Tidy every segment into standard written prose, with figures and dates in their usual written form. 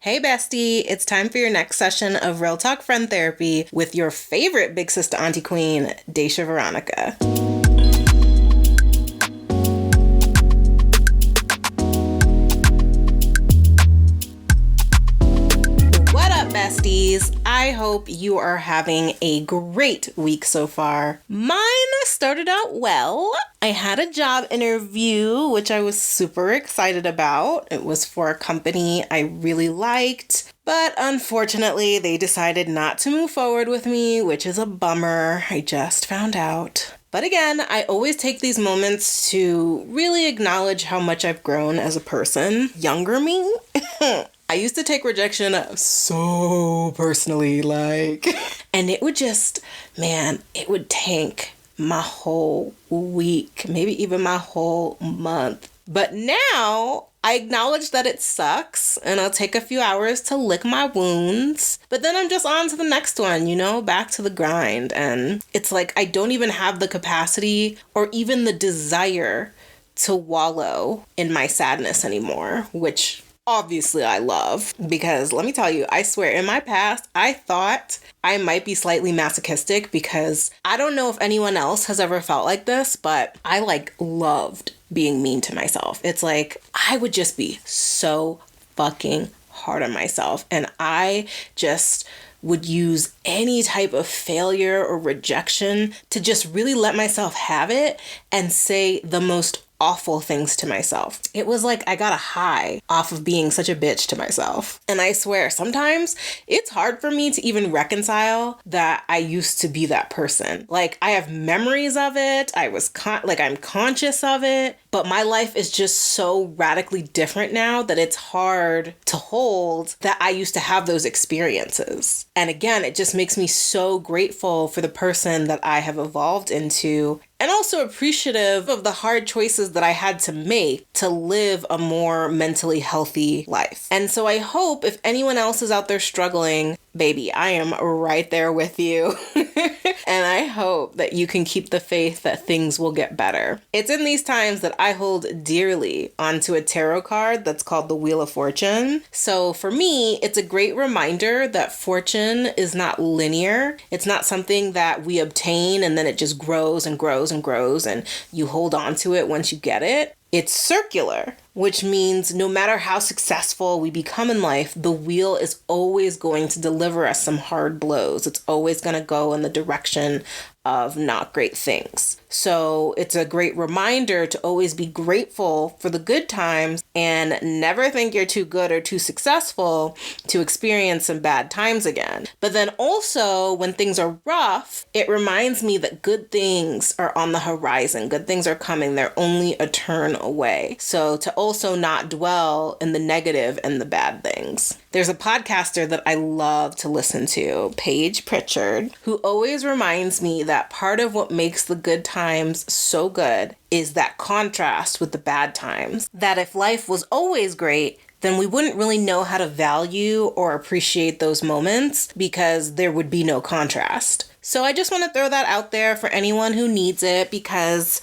Hey bestie, it's time for your next session of Real Talk Friend Therapy with your favorite big sister auntie queen, Daisha Veronica. What up besties? I hope you are having a great week so far. Mine started out well. I had a job interview, which I was super excited about. It was for a company I really liked, but unfortunately, they decided not to move forward with me, which is a bummer. I just found out. But again, I always take these moments to really acknowledge how much I've grown as a person. Younger me? I used to take rejection so personally, and it would just, it would tank my whole week, maybe even my whole month. But now I acknowledge that it sucks and I'll take a few hours to lick my wounds, but then I'm just on to the next one, back to the grind. And it's like I don't even have the capacity or even the desire to wallow in my sadness anymore, which obviously I love, because let me tell you, I swear in my past, I thought I might be slightly masochistic because I don't know if anyone else has ever felt like this, but I loved being mean to myself. It's like I would just be so fucking hard on myself, and I just would use any type of failure or rejection to just really let myself have it and say the most awful things to myself. It was like I got a high off of being such a bitch to myself. And I swear, sometimes it's hard for me to even reconcile that I used to be that person. I have memories of it. I'm conscious of it, but my life is just so radically different now that it's hard to hold that I used to have those experiences. And again, it just makes me so grateful for the person that I have evolved into, and also appreciative of the hard choices that I had to make to live a more mentally healthy life. And so I hope if anyone else is out there struggling, baby, I am right there with you. And I hope that you can keep the faith that things will get better. It's in these times that I hold dearly onto a tarot card that's called the Wheel of Fortune. So for me, it's a great reminder that fortune is not linear. It's not something that we obtain and then it just grows and grows and grows and you hold on to it once you get it. It's circular, which means no matter how successful we become in life, the wheel is always going to deliver us some hard blows. It's always going to go in the direction of not great things. So it's a great reminder to always be grateful for the good times and never think you're too good or too successful to experience some bad times again. But then also when things are rough, it reminds me that good things are on the horizon. Good things are coming. They're only a turn away. So to also not dwell in the negative and the bad things. There's a podcaster that I love to listen to, Paige Pritchard, who always reminds me that part of what makes the good times so good is that contrast with the bad times. That if life was always great, then we wouldn't really know how to value or appreciate those moments because there would be no contrast. So I just want to throw that out there for anyone who needs it because,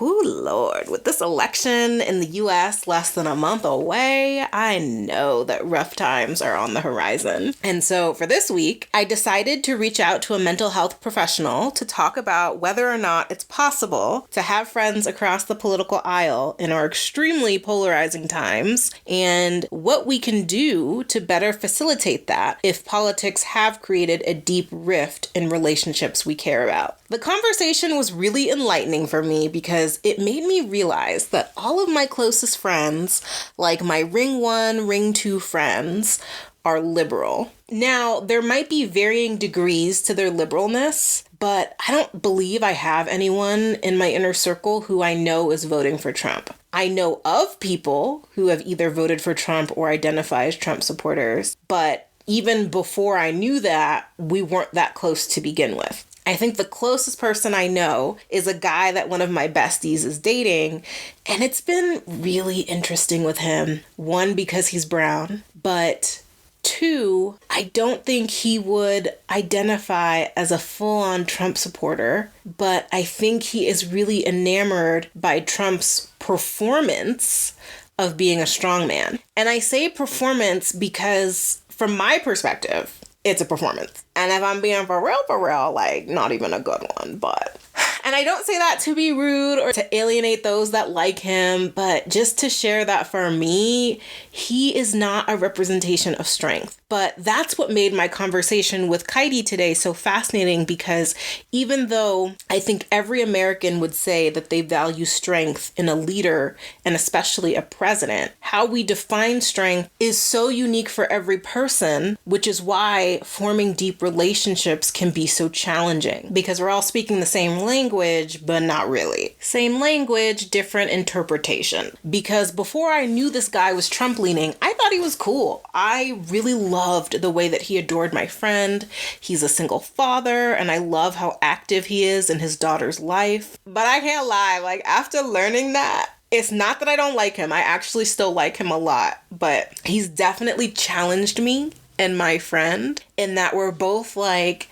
Lord, with this election in the U.S. less than a month away, I know that rough times are on the horizon. And so for this week, I decided to reach out to a mental health professional to talk about whether or not it's possible to have friends across the political aisle in our extremely polarizing times and what we can do to better facilitate that if politics have created a deep rift in relationships we care about. The conversation was really enlightening for me because it made me realize that all of my closest friends, like my ring 1, ring 2 friends, are liberal. Now, there might be varying degrees to their liberalness, but I don't believe I have anyone in my inner circle who I know is voting for Trump. I know of people who have either voted for Trump or identify as Trump supporters, but even before I knew that, we weren't that close to begin with. I think the closest person I know is a guy that one of my besties is dating, and it's been really interesting with him. 1, because he's brown, but 2, I don't think he would identify as a full-on Trump supporter, but I think he is really enamored by Trump's performance of being a strongman. And I say performance because from my perspective, it's a performance. And if I'm being for real, like not even a good one, but... And I don't say that to be rude or to alienate those that like him, but just to share that for me, he is not a representation of strength. But that's what made my conversation with Kaity today so fascinating, because even though I think every American would say that they value strength in a leader and especially a president, how we define strength is so unique for every person, which is why forming deep relationships can be so challenging, because we're all speaking the same language, but not really. Same language, different interpretation. Because before I knew this guy was Trump leaning, I thought he was cool. I really loved the way that he adored my friend. He's a single father, and I love how active he is in his daughter's life. But I can't lie, like after learning that, it's not that I don't like him. I actually still like him a lot, but he's definitely challenged me and my friend in that we're both like,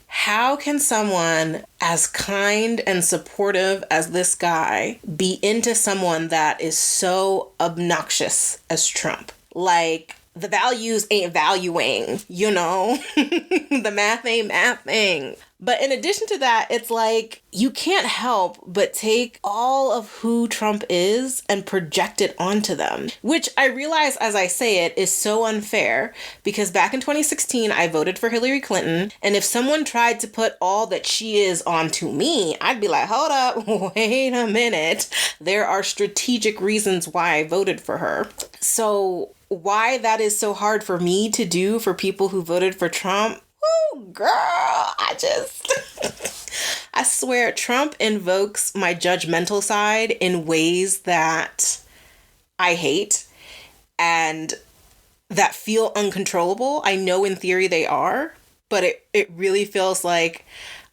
how can someone as kind and supportive as this guy be into someone that is so obnoxious as Trump? Like, the values ain't valuing, you know? The math ain't mathing. But in addition to that, it's like you can't help but take all of who Trump is and project it onto them, which I realize as I say it is so unfair, because back in 2016, I voted for Hillary Clinton. And if someone tried to put all that she is onto me, I'd be like, hold up, wait a minute. There are strategic reasons why I voted for her. So why that is so hard for me to do for people who voted for Trump, oh, girl, I swear Trump invokes my judgmental side in ways that I hate and that feel uncontrollable. I know in theory they are, but it really feels like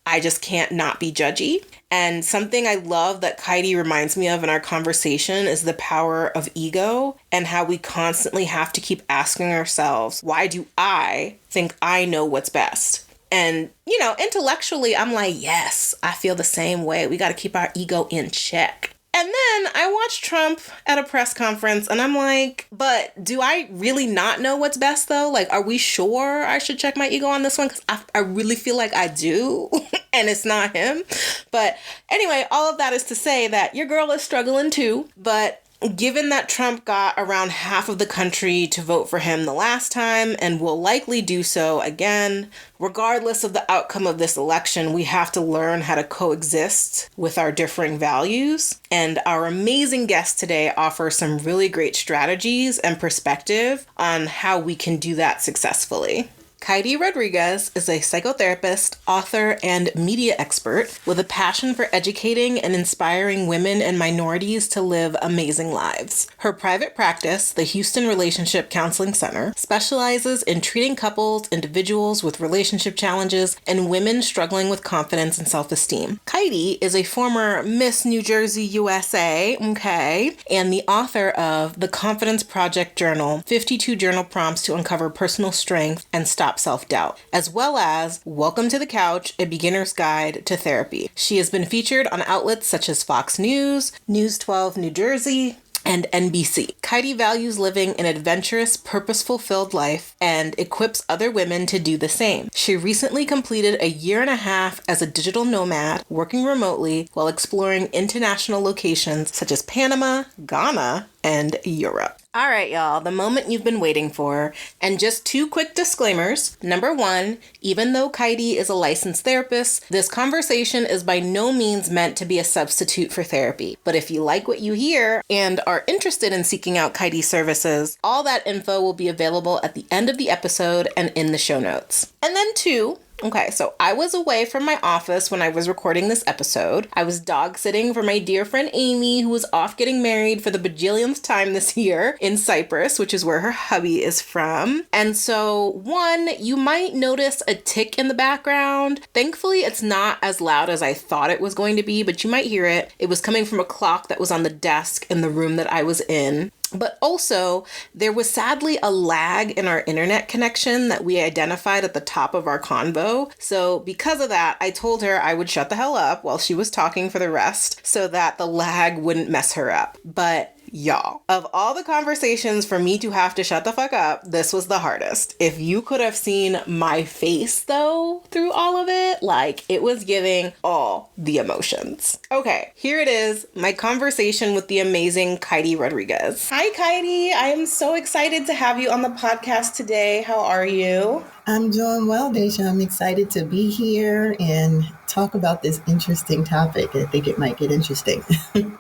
I just can't not be judgy. And something I love that Kaity reminds me of in our conversation is the power of ego and how we constantly have to keep asking ourselves, why do I think I know what's best? And, you know, intellectually, I'm like, yes, I feel the same way. We got to keep our ego in check. And then I watched Trump at a press conference and I'm like, but do I really not know what's best though? Like, are we sure I should check my ego on this one? Because I really feel like I do and it's not him. But anyway, all of that is to say that your girl is struggling too. But given that Trump got around half of the country to vote for him the last time and will likely do so again, regardless of the outcome of this election, we have to learn how to coexist with our differing values. And our amazing guest today offers some really great strategies and perspective on how we can do that successfully. Kaity Rodriguez is a psychotherapist, author, and media expert with a passion for educating and inspiring women and minorities to live amazing lives. Her private practice, the Houston Relationship Counseling Center, specializes in treating couples, individuals with relationship challenges, and women struggling with confidence and self-esteem. Kaity is a former Miss New Jersey USA, and the author of The Confidence Project Journal, 52 Journal Prompts to Uncover Personal Strength and Stop Self-Doubt, as well as Welcome to the Couch, A Beginner's Guide to Therapy. She has been featured on outlets such as Fox News, News 12 New Jersey, and NBC. Kaity values living an adventurous, purpose-fulfilled life and equips other women to do the same. She recently completed a 1.5 years as a digital nomad, working remotely while exploring international locations such as Panama, Ghana, and Europe. All right, y'all, the moment you've been waiting for. And just 2 quick disclaimers. Number 1, even though Kaity is a licensed therapist, this conversation is by no means meant to be a substitute for therapy. But if you like what you hear and are interested in seeking out Kaity's services, all that info will be available at the end of the episode and in the show notes. And then 2, okay, so I was away from my office when I was recording this episode. I was dog sitting for my dear friend Amy, who was off getting married for the bajillionth time this year in Cyprus, which is where her hubby is from. And so, 1, you might notice a tick in the background. Thankfully, it's not as loud as I thought it was going to be, but you might hear it. It was coming from a clock that was on the desk in the room that I was in. But also, there was sadly a lag in our internet connection that we identified at the top of our convo. So because of that, I told her I would shut the hell up while she was talking for the rest so that the lag wouldn't mess her up. But Y'all, of all the conversations for me to have to shut the fuck up, this was the hardest. If you could have seen my face, though, through all of it, like, it was giving all the emotions. Okay, here it is, my conversation with the amazing Kaity Rodriguez. Hi, Kaity. I am so excited to have you on the podcast today. How are you? I'm doing well, Deja. I'm excited to be here and talk about this interesting topic. I think it might get interesting.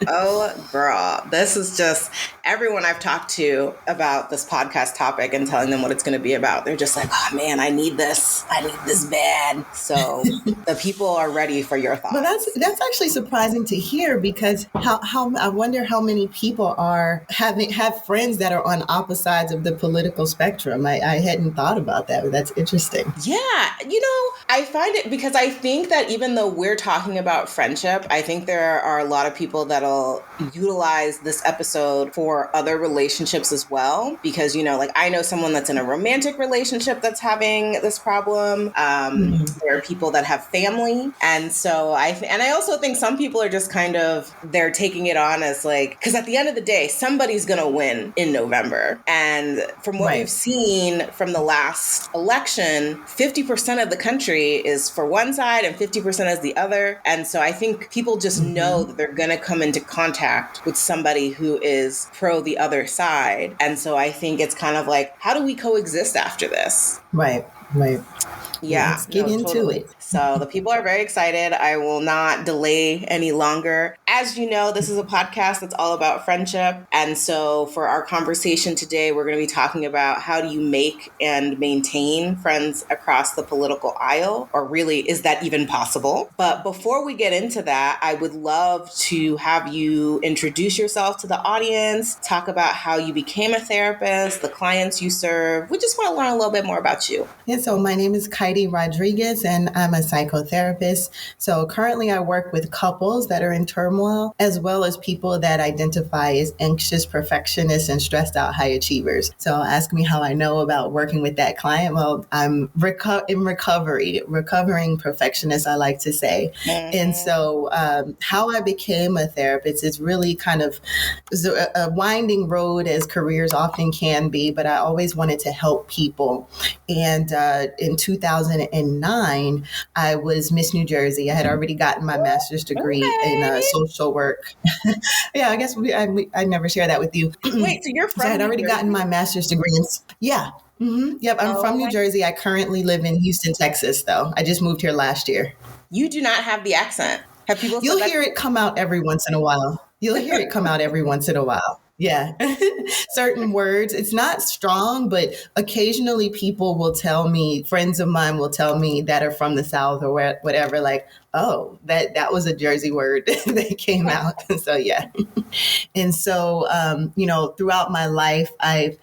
Oh, girl. This is just everyone I've talked to about this podcast topic and telling them what it's going to be about. They're just like, oh, man, I need this. I need this bad. So the people are ready for your thoughts. Well, that's actually surprising to hear because how I wonder how many people have friends that are on opposite sides of the political spectrum. I hadn't thought about that, but that's interesting. Yeah. I find it because I think that even though we're talking about friendship, I think there are a lot of people that'll utilize this episode for other relationships as well. Because, like I know someone that's in a romantic relationship that's having this problem. There are people that have family. And so I also think some people are just they're taking it on as like, because at the end of the day, somebody's going to win in November. And from what we've seen from the last election, 50% of the country is for one side and 50% is the other. And so I think people just know that they're going to come into contact with somebody who is pro the other side. And so I think it's kind of like, how do we coexist after this? Right. Yeah. Let's get into it. So the people are very excited. I will not delay any longer. As you know, this is a podcast that's all about friendship. And so for our conversation today, we're going to be talking about how do you make and maintain friends across the political aisle, or really, is that even possible? But before we get into that, I would love to have you introduce yourself to the audience, talk about how you became a therapist, the clients you serve. We just want to learn a little bit more about you. Yeah, so my name is Kaity Rodriguez, and I'm a psychotherapist. So currently I work with couples that are in turmoil, as well as people that identify as anxious perfectionists and stressed out high achievers. So ask me how I know about working with that client. Well, I'm in recovering perfectionist, I like to say. And so how I became a therapist is really kind of a winding road, as careers often can be, but I always wanted to help people. And in 2009, I was Miss New Jersey. I had already gotten my master's degree in social work. Yeah, I guess I never share that with you. Wait, so you're from So I had already gotten my master's degree. Yeah. Yep, I'm from New Jersey. I currently live in Houston, Texas, though. I just moved here last year. You do not have the accent. Have people? You'll hear it come out every once in a while. Yeah. Certain words. It's not strong, but occasionally people will tell me, friends of mine will tell me that are from the South or whatever, like, oh, that was a Jersey word that came out. So, yeah. And so, throughout my life, I'd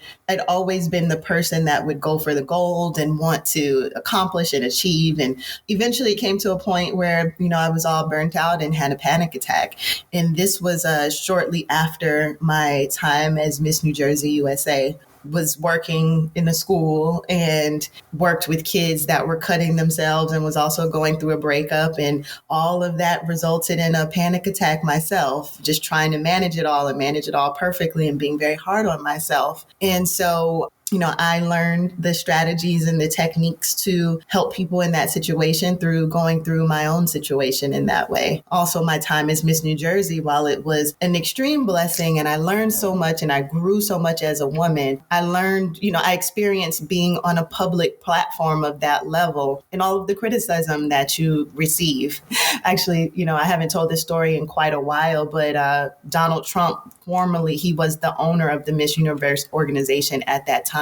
always been the person that would go for the gold and want to accomplish and achieve. And eventually it came to a point where, I was all burnt out and had a panic attack. And this was shortly after my time as Miss New Jersey USA. Was working in a school and worked with kids that were cutting themselves and was also going through a breakup. And all of that resulted in a panic attack myself, just trying to manage it all perfectly and being very hard on myself. And so I learned the strategies and the techniques to help people in that situation through going through my own situation in that way. Also, my time as Miss New Jersey, while it was an extreme blessing and I learned so much and I grew so much as a woman, I learned, I experienced being on a public platform of that level and all of the criticism that you receive. Actually, I haven't told this story in quite a while, but Donald Trump, formerly, he was the owner of the Miss Universe organization at that time.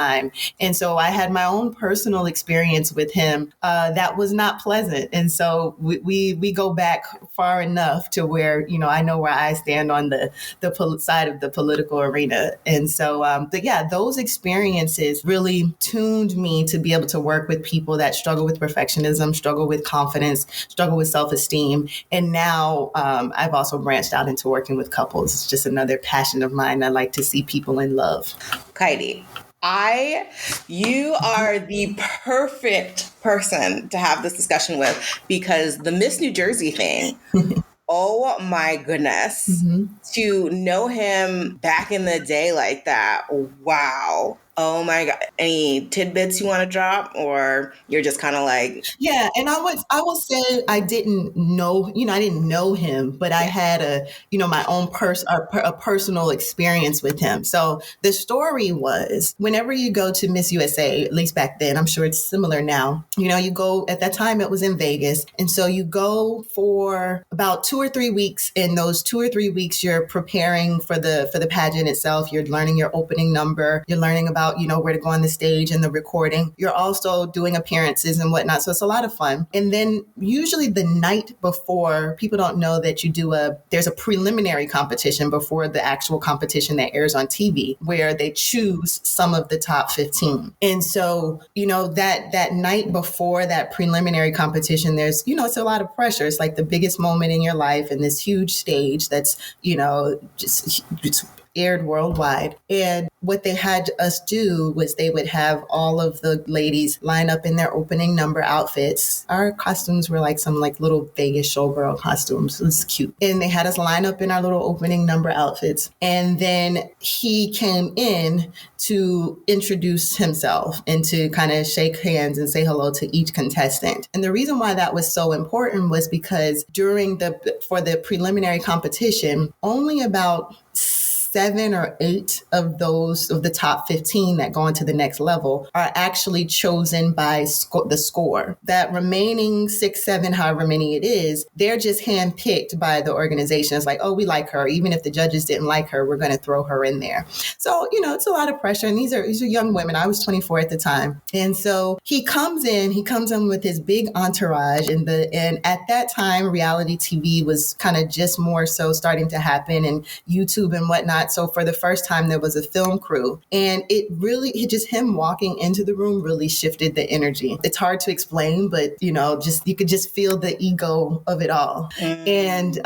And so I had my own personal experience with him that was not pleasant. And so we go back far enough to where, I know where I stand on the side of the political arena. And so, those experiences really tuned me to be able to work with people that struggle with perfectionism, struggle with confidence, struggle with self-esteem. And now I've also branched out into working with couples. It's just another passion of mine. I like to see people in love. Kaity, you are the perfect person to have this discussion with, because the Miss New Jersey thing, Oh my goodness. Mm-hmm. To know him back in the day like that, wow. Oh my God. Any tidbits you want to drop, or you're just kind of like, Yeah, and I will say I didn't know, I didn't know him, but I yeah. had my own a personal experience with him. So the story was, whenever you go to Miss USA, at least back then, I'm sure it's similar now. You go, at that time it was in Vegas, and so you go for about 2 or 3 weeks. In those 2 or 3 weeks, you're preparing for the pageant itself. You're learning your opening number. You're learning about where to go on the stage and the recording. You're also doing appearances and whatnot. So it's a lot of fun. And then usually the night before, people don't know that there's a preliminary competition before the actual competition that airs on TV, where they choose some of the top 15. And so, that night before that preliminary competition, there's, it's a lot of pressure. It's like the biggest moment in your life, and this huge stage that's, just aired worldwide. And what they had us do was they would have all of the ladies line up in their opening number outfits. Our costumes were like some little Vegas showgirl costumes. It was cute. And they had us line up in our little opening number outfits. And then he came in to introduce himself and to kind of shake hands and say hello to each contestant. And the reason why that was so important was because for the preliminary competition, only about 7 or 8 of the top 15 that go into the next level are actually chosen by the score. That remaining 6, 7, however many it is, they're just handpicked by the organization. It's like, oh, we like her. Even if the judges didn't like her, we're going to throw her in there. So, it's a lot of pressure. And these are young women. I was 24 at the time. And so he comes in with his big entourage. And at that time, reality TV was kind of just more so starting to happen, and YouTube and whatnot. So for the first time, there was a film crew, and just him walking into the room really shifted the energy. It's hard to explain, but you could just feel the ego of it all. And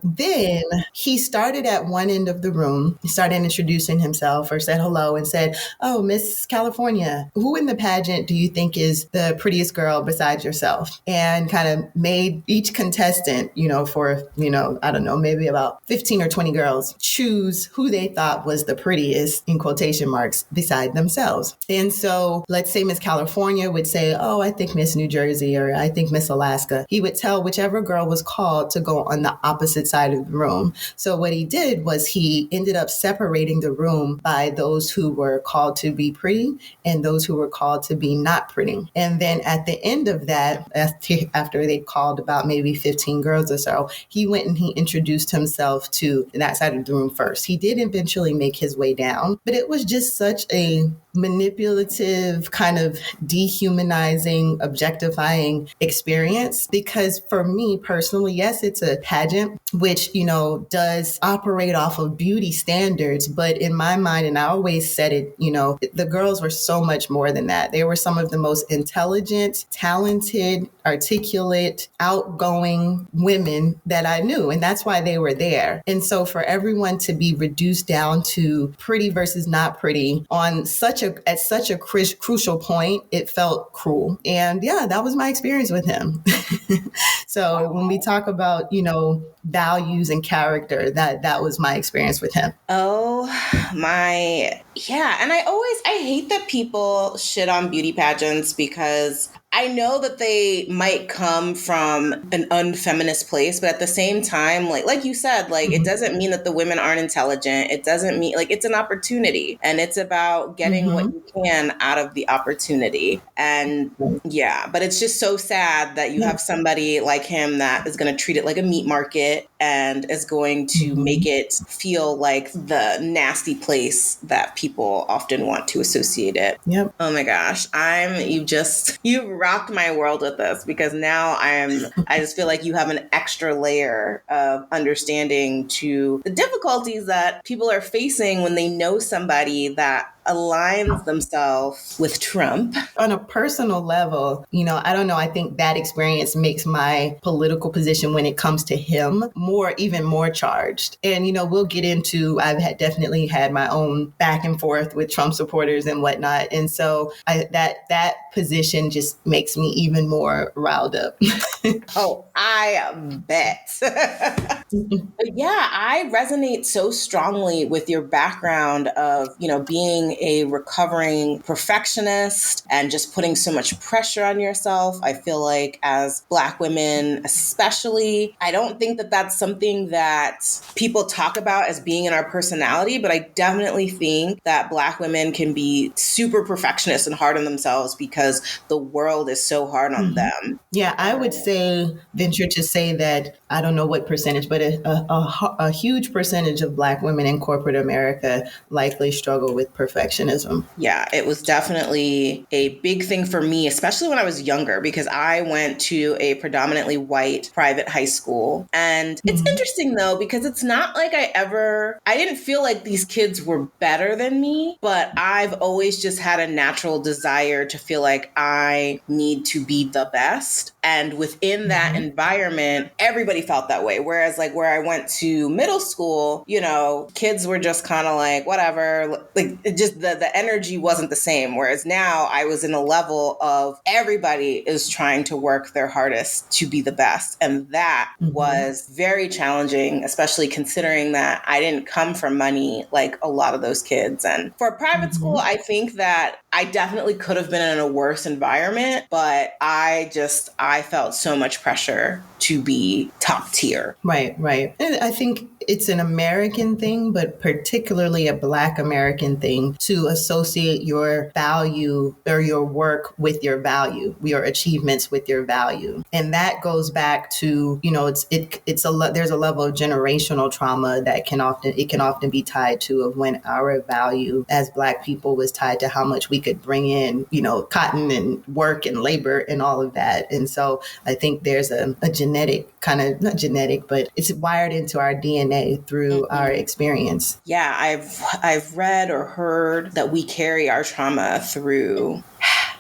then he started at one end of the room. He started introducing himself, or said hello, and said, "Oh, Miss California, who in the pageant do you think is the prettiest girl besides yourself?" And kind of made each contestant, for I don't know, maybe about 15 or 20 girls, choose who they thought was the prettiest, in quotation marks, beside themselves. And so let's say Miss California would say, "Oh, I think Miss New Jersey," or "I think Miss Alaska." He would tell whichever girl was called to go on the opposite side of the room. So what he did was he ended up separating the room by those who were called to be pretty and those who were called to be not pretty. And then at the end of that, after they called about maybe 15 girls or so, he went and he introduced himself to that side of the room first. He did eventually make his way down, but it was just such a manipulative, kind of dehumanizing, objectifying experience. Because for me personally, yes, it's a pageant, which, does operate off of beauty standards. But in my mind, and I always said it, the girls were so much more than that. They were some of the most intelligent, talented, articulate, outgoing women that I knew. And that's why they were there. And so for everyone to be reduced down to pretty versus not pretty at such a crucial point, it felt cruel. And yeah, that was my experience with him. So when we talk about, values and character, that was my experience with him. Oh my, yeah. And I hate that people shit on beauty pageants, because I know that they might come from an unfeminist place, but at the same time, like you said, it doesn't mean that the women aren't intelligent. It doesn't mean, it's an opportunity, and it's about getting what you can out of the opportunity. And yeah, but it's just so sad that you have somebody like him that is going to treat it like a meat market and is going to make it feel like the nasty place that people often want to associate it. Yep. Oh my gosh. You've rocked my world with this, because now I just feel like you have an extra layer of understanding to the difficulties that people are facing when they know somebody that aligns themselves with Trump. On a personal level, I don't know. I think that experience makes my political position when it comes to him even more charged. And, we'll get into, definitely had my own back and forth with Trump supporters and whatnot. And so that position just makes me even more riled up. Oh, I bet. Yeah, I resonate so strongly with your background of, being a recovering perfectionist and just putting so much pressure on yourself. I feel like as Black women, especially, I don't think that that's something that people talk about as being in our personality, but I definitely think that Black women can be super perfectionist and hard on themselves because the world is so hard on them. Yeah, I would venture to say that, I don't know what percentage, but a huge percentage of Black women in corporate America likely struggle with perfectionism. Yeah, it was definitely a big thing for me, especially when I was younger, because I went to a predominantly white private high school. And it's interesting though, because it's not like I didn't feel like these kids were better than me, but I've always just had a natural desire to feel like I need to be the best. And within that environment, everybody felt that way. Whereas like where I went to middle school, kids were just kind of like, whatever, like it just the energy wasn't the same. Whereas now I was in a level of everybody is trying to work their hardest to be the best. And that was very challenging, especially considering that I didn't come from money like a lot of those kids. And for a private school, I think that I definitely could have been in a worse environment, but I felt so much pressure to be top tier. Right. And I think it's an American thing, but particularly a Black American thing to associate your value or your work with your value, your achievements with your value. And that goes back to, there's a level of generational trauma that can often be tied to of when our value as Black people was tied to how much we could bring in, cotton and work and labor and all of that. And so I think there's a genetic kind of, not genetic, but it's wired into our DNA through our experience. Yeah, I've read or heard that we carry our trauma through.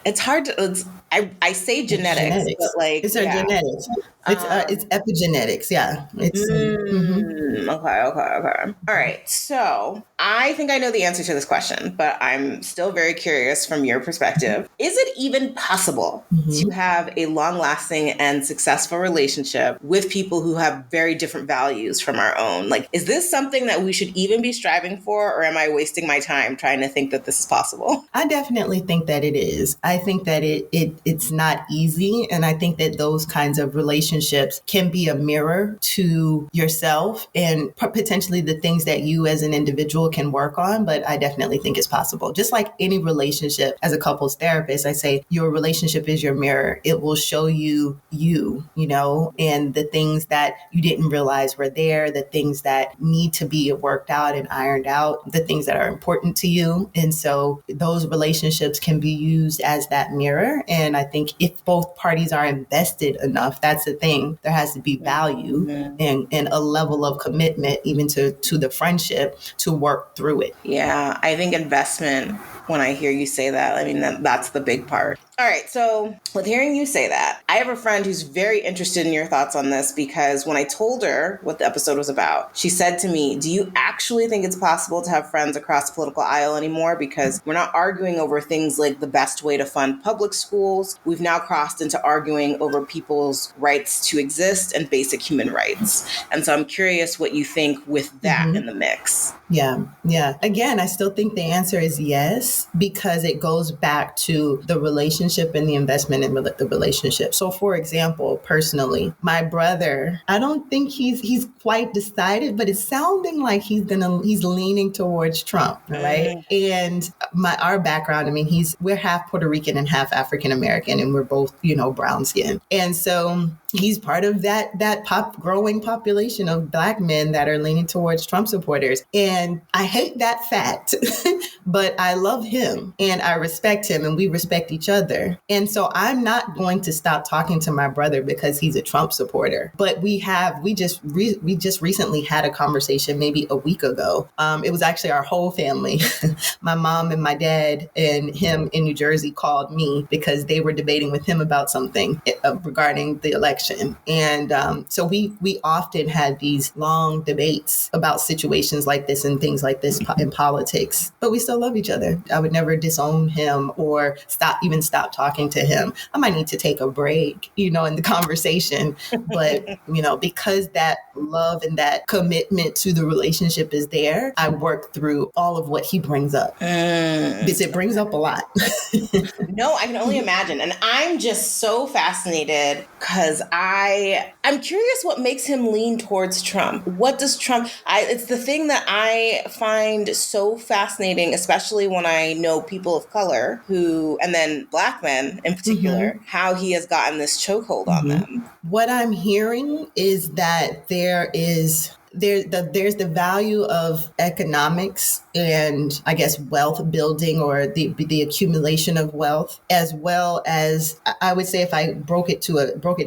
It's hard to. I say genetics, but like it's our genetics. It's epigenetics. Yeah. It's Okay. All right. So I think I know the answer to this question, but I'm still very curious from your perspective. Is it even possible to have a long-lasting and successful relationship with people who have very different values from our own? Like, is this something that we should even be striving for, or am I wasting my time trying to think that this is possible? I definitely think that it is. I think that it's not easy. And I think that those kinds of relationships can be a mirror to yourself and potentially the things that you as an individual can work on. But I definitely think it's possible. Just like any relationship, as a couples therapist, I say your relationship is your mirror. It will show you, and the things that you didn't realize were there, the things that need to be worked out and ironed out, the things that are important to you. And so those relationships can be used as that mirror. And I think if both parties are invested enough, that's the thing. There has to be value and a level of commitment, even to the friendship, to work through it. Yeah, I think investment, when I hear you say that, I mean, that's the big part. All right. So with hearing you say that, I have a friend who's very interested in your thoughts on this, because when I told her what the episode was about, she said to me, do you actually think it's possible to have friends across the political aisle anymore? Because we're not arguing over things like the best way to fund public schools. We've now crossed into arguing over people's rights to exist and basic human rights. And so I'm curious what you think with that in the mix. Yeah. Again, I still think the answer is yes, because it goes back to the relationship and the investment in the relationship. So for example, personally, my brother, I don't think he's quite decided, but it's sounding like he's leaning towards Trump, right? And our background, I mean, we're half Puerto Rican and half African American, and we're both, brown skin. And so he's part of that growing population of Black men that are leaning towards Trump supporters. And I hate that fact, but I love him and I respect him and we respect each other. And so I'm not going to stop talking to my brother because he's a Trump supporter. But we just recently had a conversation maybe a week ago. It was actually our whole family. My mom and my dad and him in New Jersey called me because they were debating with him about something regarding the election. And so we often had these long debates about situations like this and things like this in politics, but we still love each other. I would never disown him or stop talking to him. I might need to take a break, in the conversation, but, because that love and that commitment to the relationship is there, I work through all of what he brings up because it brings up a lot. No, I can only imagine. And I'm just so fascinated because I'm curious what makes him lean towards Trump. What does Trump, it's the thing that I find so fascinating, especially when I know people of color and then Black men in particular, how he has gotten this chokehold on them. What I'm hearing is that there's the value of economics and I guess wealth building or the accumulation of wealth, as well as I would say if I broke it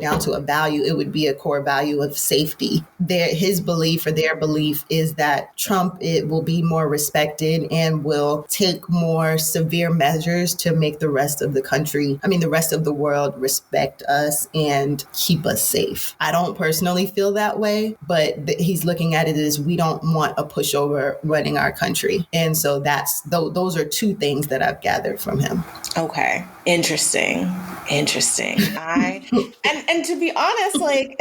down to a value, it would be a core value of safety. His belief or their belief is that Trump will be more respected and will take more severe measures to make the rest of the world respect us and keep us safe. I don't personally feel that way, but he's looking at it as we don't want a pushover running our country. And so those are two things that I've gathered from him. Okay. Interesting. And to be honest, like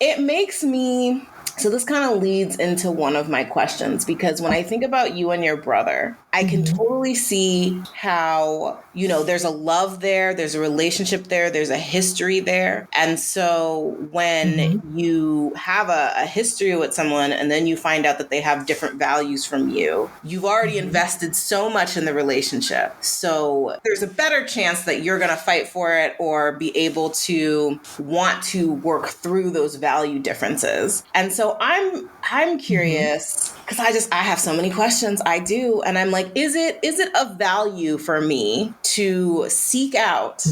it makes me, so this kind of leads into one of my questions, because when I think about you and your brother, I can totally see how, there's a love there, there's a relationship there, there's a history there. And so when you have a history with someone and then you find out that they have different values from you, you've already invested so much in the relationship. So there's a better chance that you're going to fight for it or be able to want to work through those value differences. And so I'm curious because I have so many questions. I do. And I'm like, is it of value for me to seek out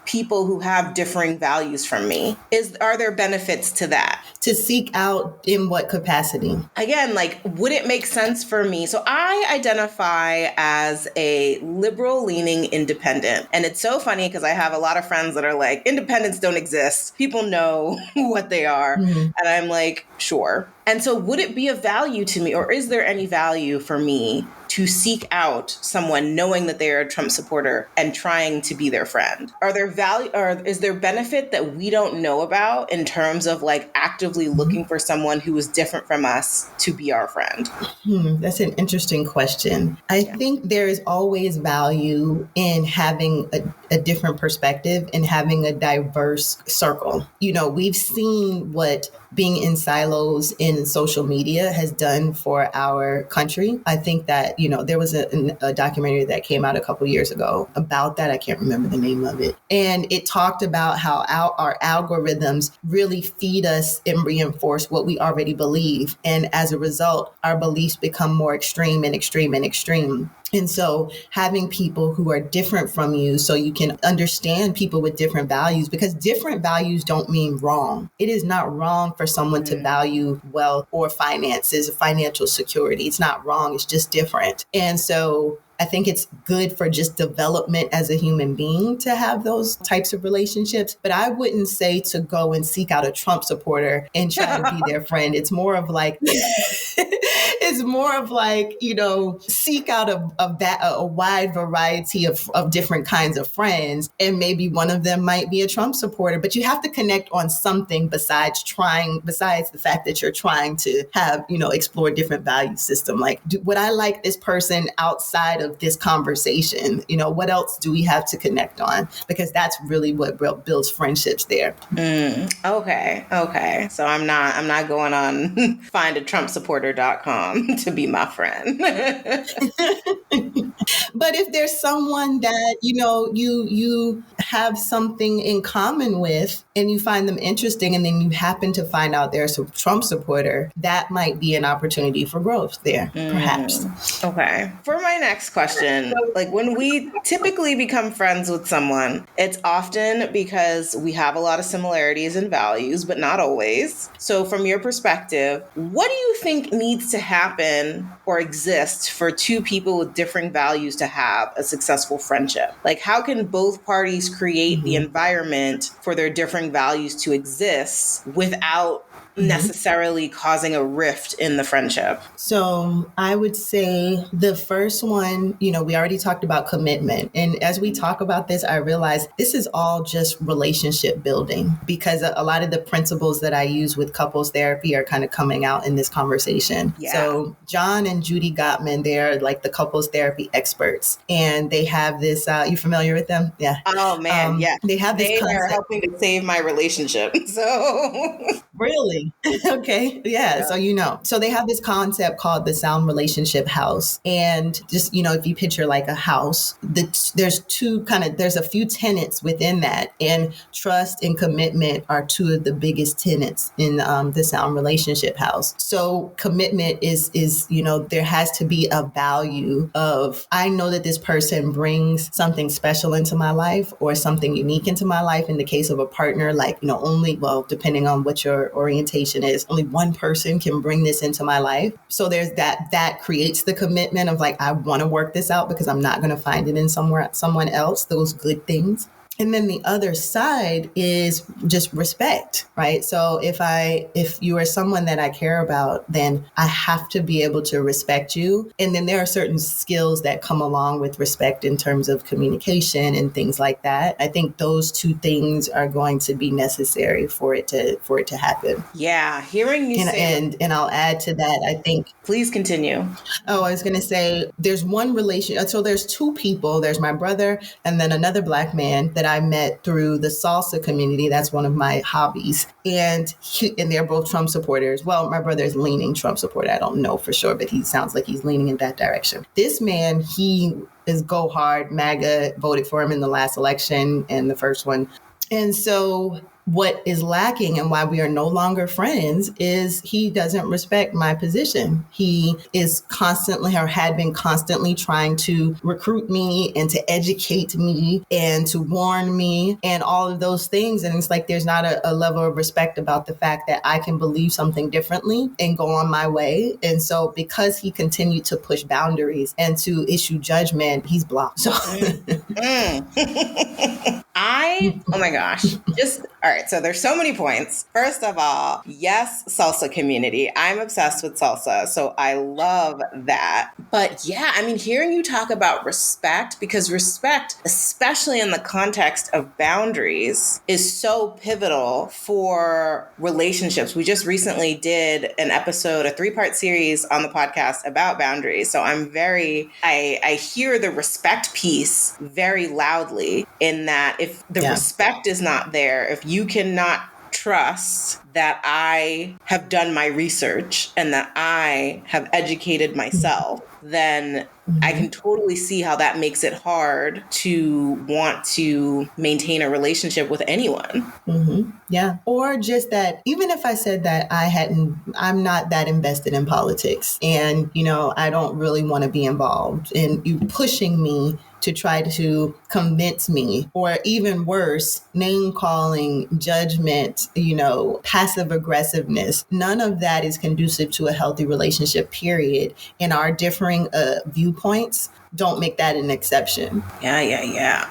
people who have differing values from me? Are there benefits to that? To seek out in what capacity? Again, like, would it make sense for me? So I identify as a liberal leaning independent. And it's so funny because I have a lot of friends that are like, independents don't exist. People know what they are. And I'm like, sure. And so would it be of value to me, or is there any value for me to seek out someone knowing that they are a Trump supporter and trying to be their friend? Are there value, or is there benefit that we don't know about in terms of like actively looking for someone who is different from us to be our friend? That's an interesting question. I think there is always value in having a different perspective and having a diverse circle. We've seen what being in silos in social media has done for our country. I think that, there was a documentary that came out a couple years ago about that. I can't remember the name of it. And it talked about how our algorithms really feed us and reinforce what we already believe. And as a result, our beliefs become more extreme and extreme and extreme. And so having people who are different from you so you can understand people with different values, because different values don't mean wrong. It is not wrong for someone to value wealth or finances, financial security. It's not wrong. It's just different. And so I think it's good for just development as a human being to have those types of relationships. But I wouldn't say to go and seek out a Trump supporter and try to be their friend. It's more of like, seek out a wide variety of different kinds of friends. And maybe one of them might be a Trump supporter, but you have to connect on something besides the fact that you're trying to have, explore different value system. Like, would I like this person outside of this conversation? What else do we have to connect on? Because that's really what builds friendships there. Okay. So I'm not going on findatrumpsupporter.com to be my friend. But if there's someone that, you have something in common with and you find them interesting and then you happen to find out they're a Trump supporter, that might be an opportunity for growth there, perhaps. Okay. For my next question, like when we typically become friends with someone, it's often because we have a lot of similarities in values, but not always. So from your perspective, what do you think needs to happen or exist for two people with differing values to have a successful friendship? Like, how can both parties create the environment for their differing values to exist without necessarily causing a rift in the friendship? So I would say the first one, we already talked about commitment. And as we talk about this, I realize this is all just relationship building, because a lot of the principles that I use with couples therapy are kind of coming out in this conversation. Yeah. So John and Judy Gottman, they're like the couples therapy experts. And they have this, you familiar with them? Yeah. Oh man, yeah. They have this concept. They are helping to save my relationship. So Really? Okay. Yeah. So, so they have this concept called the sound relationship house. And just, if you picture like a house, there's a few tenets within that. And trust and commitment are two of the biggest tenets in the sound relationship house. So commitment is, there has to be a value of, I know that this person brings something special into my life or something unique into my life. In the case of a partner, like, depending on what your orientation is, only one person can bring this into my life. So there's that creates the commitment of like, I want to work this out because I'm not going to find it in someone else, those good things. And then the other side is just respect, right? So if you are someone that I care about, then I have to be able to respect you. And then there are certain skills that come along with respect in terms of communication and things like that. I think those two things are going to be necessary for it to happen. Yeah, hearing you say, and I'll add to that, I think. Please continue. Oh, I was going to say, there's one relation. So there's two people. There's my brother and then another Black man that I met through the salsa community. That's one of my hobbies. And they're both Trump supporters. Well, my brother is leaning Trump supporter. I don't know for sure, but he sounds like he's leaning in that direction. This man, he is go hard. MAGA voted for him in the last election and the first one. And so what is lacking and why we are no longer friends is he doesn't respect my position. He is constantly or had been constantly trying to recruit me and to educate me and to warn me and all of those things. And it's like there's not a level of respect about the fact that I can believe something differently and go on my way. And so because he continued to push boundaries and to issue judgment, he's blocked. So oh my gosh. All right. So there's so many points. First of all, yes, salsa community. I'm obsessed with salsa. So I love that. But yeah, I mean, hearing you talk about respect, because respect, especially in the context of boundaries, is so pivotal for relationships. We just recently did an episode, a 3-part series on the podcast about boundaries. So I hear the respect piece very loudly, in that if the respect is not there, if you cannot trust that I have done my research and that I have educated myself, then I can totally see how that makes it hard to want to maintain a relationship with anyone. Mm-hmm. Yeah. Or just that, even if I said that I'm not that invested in politics and, I don't really want to be involved, and you pushing me to try to convince me, or even worse, name calling, judgment, passive aggressiveness. None of that is conducive to a healthy relationship, period. And our differing viewpoints don't make that an exception. Yeah.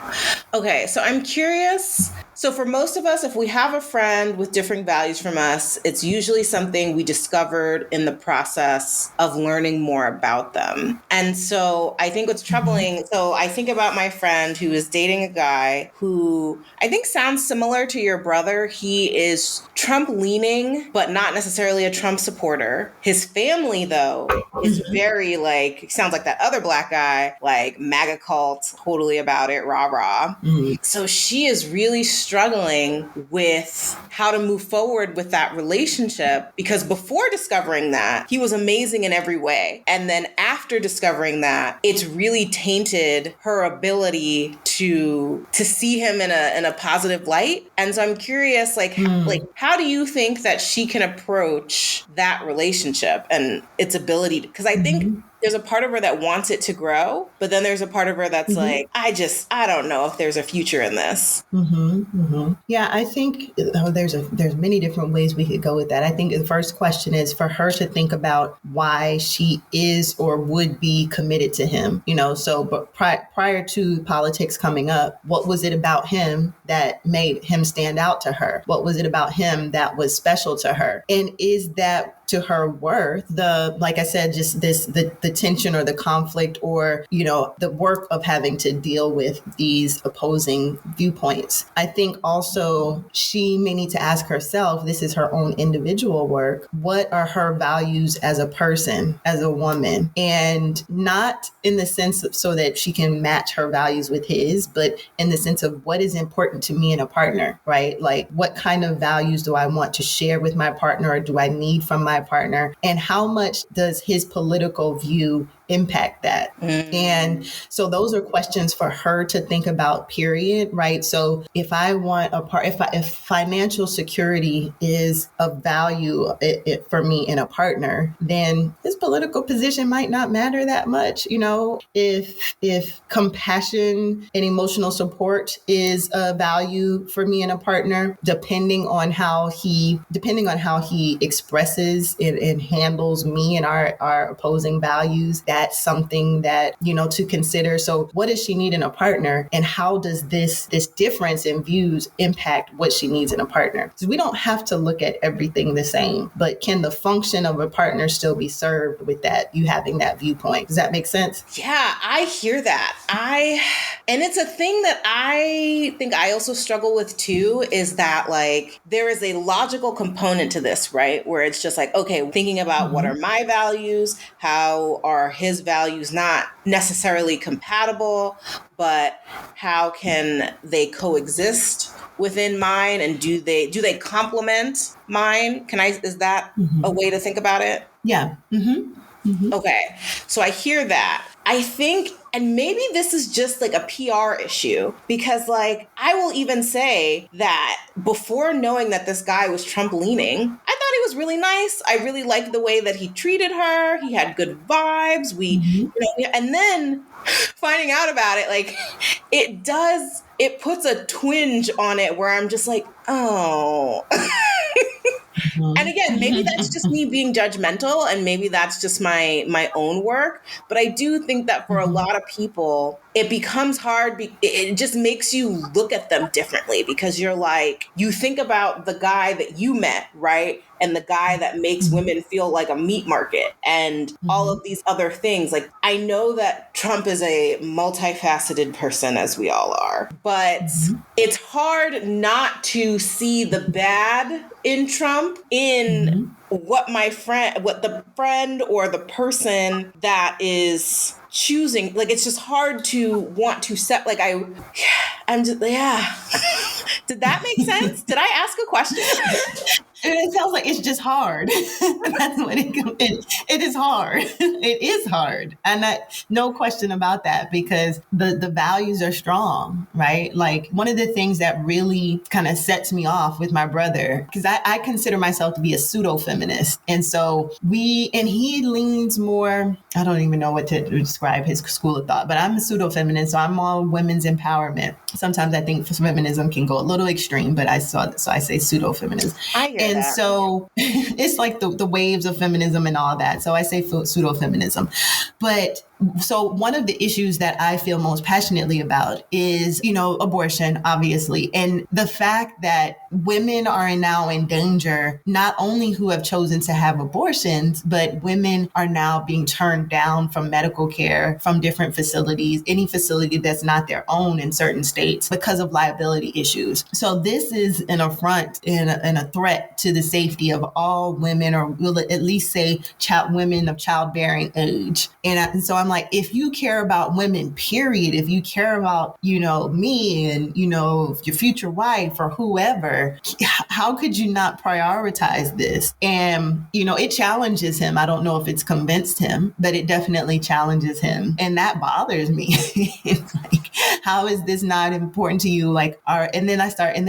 Okay, so I'm curious. So for most of us, if we have a friend with differing values from us, it's usually something we discovered in the process of learning more about them. And so I think what's troubling, so I think about my friend who is dating a guy who I think sounds similar to your brother. He is Trump leaning, but not necessarily a Trump supporter. His family, though, is very sounds like that other Black guy, like MAGA cult, totally about it, rah, rah. So she is really struggling with how to move forward with that relationship, because before discovering that, he was amazing in every way. And then after discovering that, it's really tainted her ability to see him in a positive light. And so I'm curious, like how do you think that she can approach that relationship and its ability? Because I think there's a part of her that wants it to grow, but then there's a part of her that's like, I don't know if there's a future in this. Yeah, I think there's many different ways we could go with that. I think the first question is for her to think about why she is or would be committed to him. But prior to politics coming up, what was it about him that made him stand out to her? What was it about him that was special to her? And is that to her worth like I said, just the tension or the conflict or, the work of having to deal with these opposing viewpoints? I think also she may need to ask herself, this is her own individual work, what are her values as a person, as a woman? And not in the sense of so that she can match her values with his, but in the sense of what is important to me in a partner, right? Like what kind of values do I want to share with my partner or do I need from my partner? And how much does his political view impact that? And so those are questions for her to think about, period, right? So if I want if financial security is of value for me in a partner, then his political position might not matter that much. If compassion and emotional support is a value for me in a partner, depending on how he expresses and handles me and our opposing values, that's something that, to consider. So what does she need in a partner? And how does this difference in views impact what she needs in a partner? So we don't have to look at everything the same, but can the function of a partner still be served with that, you having that viewpoint? Does that make sense? Yeah, I hear that. And it's a thing that I think I also struggle with too, is that like there is a logical component to this, right? Where it's just like, okay, thinking about what are my values, how are his values not necessarily compatible, but how can they coexist within mine, and do they complement mine? Is that a way to think about it? Yeah. Okay. So I hear that. I think, and maybe this is just like a PR issue, because like I will even say that before knowing that this guy was Trump leaning, I thought he was really nice. I really liked the way that he treated her. He had good vibes. And then finding out about it, like it puts a twinge on it where I'm just like, oh. And again, maybe that's just me being judgmental, and maybe that's just my own work. But I do think that for a lot of people, it becomes hard. It just makes you look at them differently, because you're like, you think about the guy that you met, right? And the guy that makes women feel like a meat market and all of these other things. Like, I know that Trump is a multifaceted person, as we all are, but it's hard not to see the bad in Trump in what the friend or the person that is choosing. Like, it's just hard to want to set, like, I'm just, yeah. Did that make sense? Did I ask a question? It sounds like it's just hard. That's what it is hard. It is hard. And no question about that, because the values are strong, right? Like, one of the things that really kind of sets me off with my brother, because I consider myself to be a pseudo-feminist. And so he leans more, I don't even know what to describe his school of thought, but I'm a pseudo-feminist. So I'm all women's empowerment. Sometimes I think feminism can go a little extreme, but I say pseudo-feminism. I hear and that. So it's like the waves of feminism and all that. So I say pseudo-feminism. But so one of the issues that I feel most passionately about is, abortion, obviously. And the fact that women are now in danger, not only who have chosen to have abortions, but women are now being turned down from medical care from different facilities, any facility that's not their own in certain states, because of liability issues. So this is an affront and a threat to the safety of all women, or will at least say women of childbearing age. And so I'm I'm like, if you care about women, period, if you care about, me and, your future wife or whoever, how could you not prioritize this? And, it challenges him. I don't know if it's convinced him, but it definitely challenges him. And that bothers me. It's like, how is this not important to you? Like, and then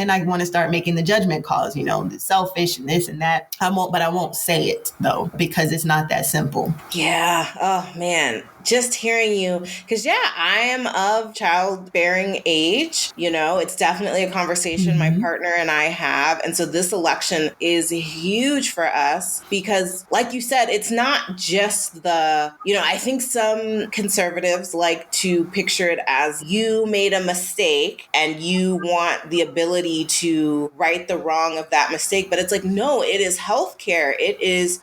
I want to start making the judgment calls, the selfish and this and that. I won't say it though, because it's not that simple. Yeah. Oh man. Just hearing you, because I am of childbearing age. It's definitely a conversation my partner and I have. And so this election is huge for us because, like you said, it's not just I think some conservatives like to picture it as you made a mistake and you want the ability to right the wrong of that mistake. But it's like, no, it is healthcare.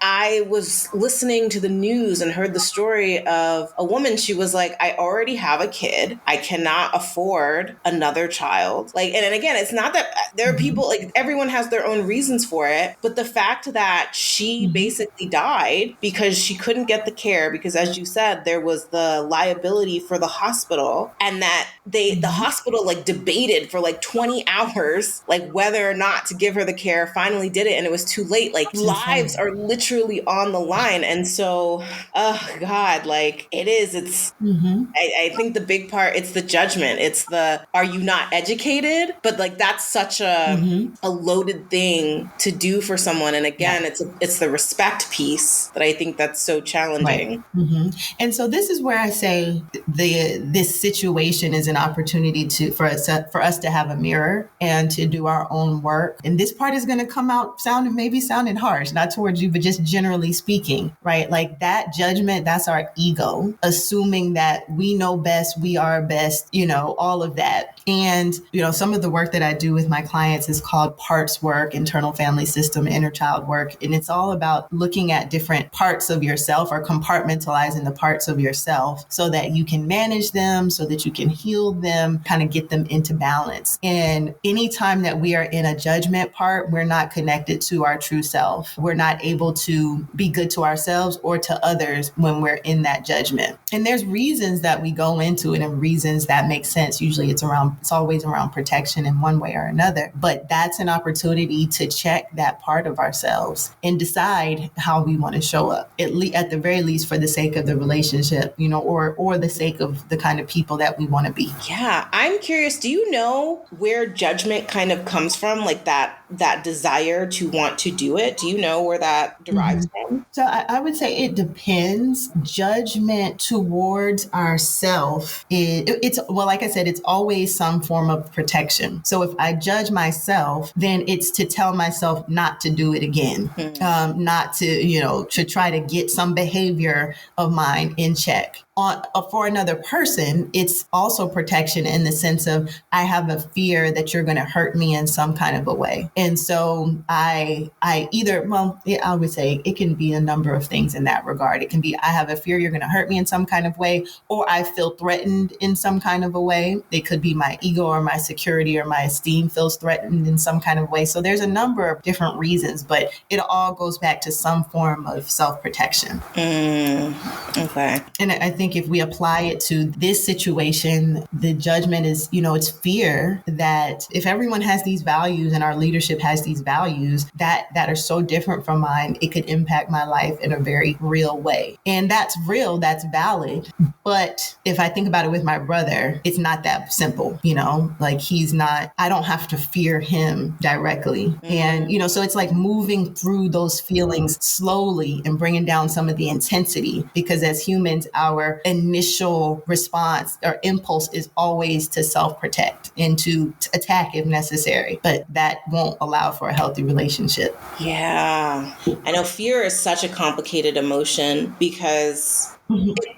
I was listening to the news and heard the story of a woman. She was like, I already have a kid. I cannot afford another child. Like, and again, it's not that there are people, like, everyone has their own reasons for it. But the fact that she basically died because she couldn't get the care, because as you said, there was the liability for the hospital, and that the hospital like debated for like 20 hours, like whether or not to give her the care, finally did it. And it was too late. Like, lives are literally on the line. And so, oh God, like I think the big part, it's the judgment. It's are you not educated? But like, that's such a loaded thing to do for someone. And again, it's the respect piece that I think that's so challenging. Right. And so this is where I say this situation is an opportunity for us to have a mirror and to do our own work. And this part is going to come out sounding harsh, not towards you, but just generally speaking, right? Like that judgment, that's our ego, assuming that we know best, we are best, all of that. And, some of the work that I do with my clients is called parts work, internal family system, inner child work. And it's all about looking at different parts of yourself or compartmentalizing the parts of yourself so that you can manage them, so that you can heal them, kind of get them into balance. And anytime that we are in a judgment part, we're not connected to our true self. We're not able to be good to ourselves or to others when we're in that judgment. And there's reasons that we go into it and reasons that make sense. Usually it's always around protection in one way or another. But that's an opportunity to check that part of ourselves and decide how we want to show up, at the very least for the sake of the relationship, or the sake of the kind of people that we want to be. Yeah. I'm curious, do you know where judgment kind of comes from? Like that desire to want to do it? Do you know where that derives from? So I would say it depends. Judgment towards ourself like I said, it's always some form of protection. So if I judge myself, then it's to tell myself not to do it again, not to try to get some behavior of mine in check. For another person, it's also protection in the sense of I have a fear that you're going to hurt me in some kind of a way. And so I would say it can be a number of things in that regard. It can be I have a fear you're going to hurt me in some kind of way, or I feel threatened in some kind of a way. It could be my ego or my security or my esteem feels threatened in some kind of way. So there's a number of different reasons, but it all goes back to some form of self-protection. Okay. And I think if we apply it to this situation, the judgment is, it's fear that if everyone has these values and our leadership has these values that are so different from mine, it could impact my life in a very real way. And that's real, that's valid. But if I think about it with my brother, it's not that simple, like I don't have to fear him directly. And, so it's like moving through those feelings slowly and bringing down some of the intensity, because as humans, our initial response or impulse is always to self-protect and to attack if necessary, but that won't allow for a healthy relationship. Yeah. I know fear is such a complicated emotion because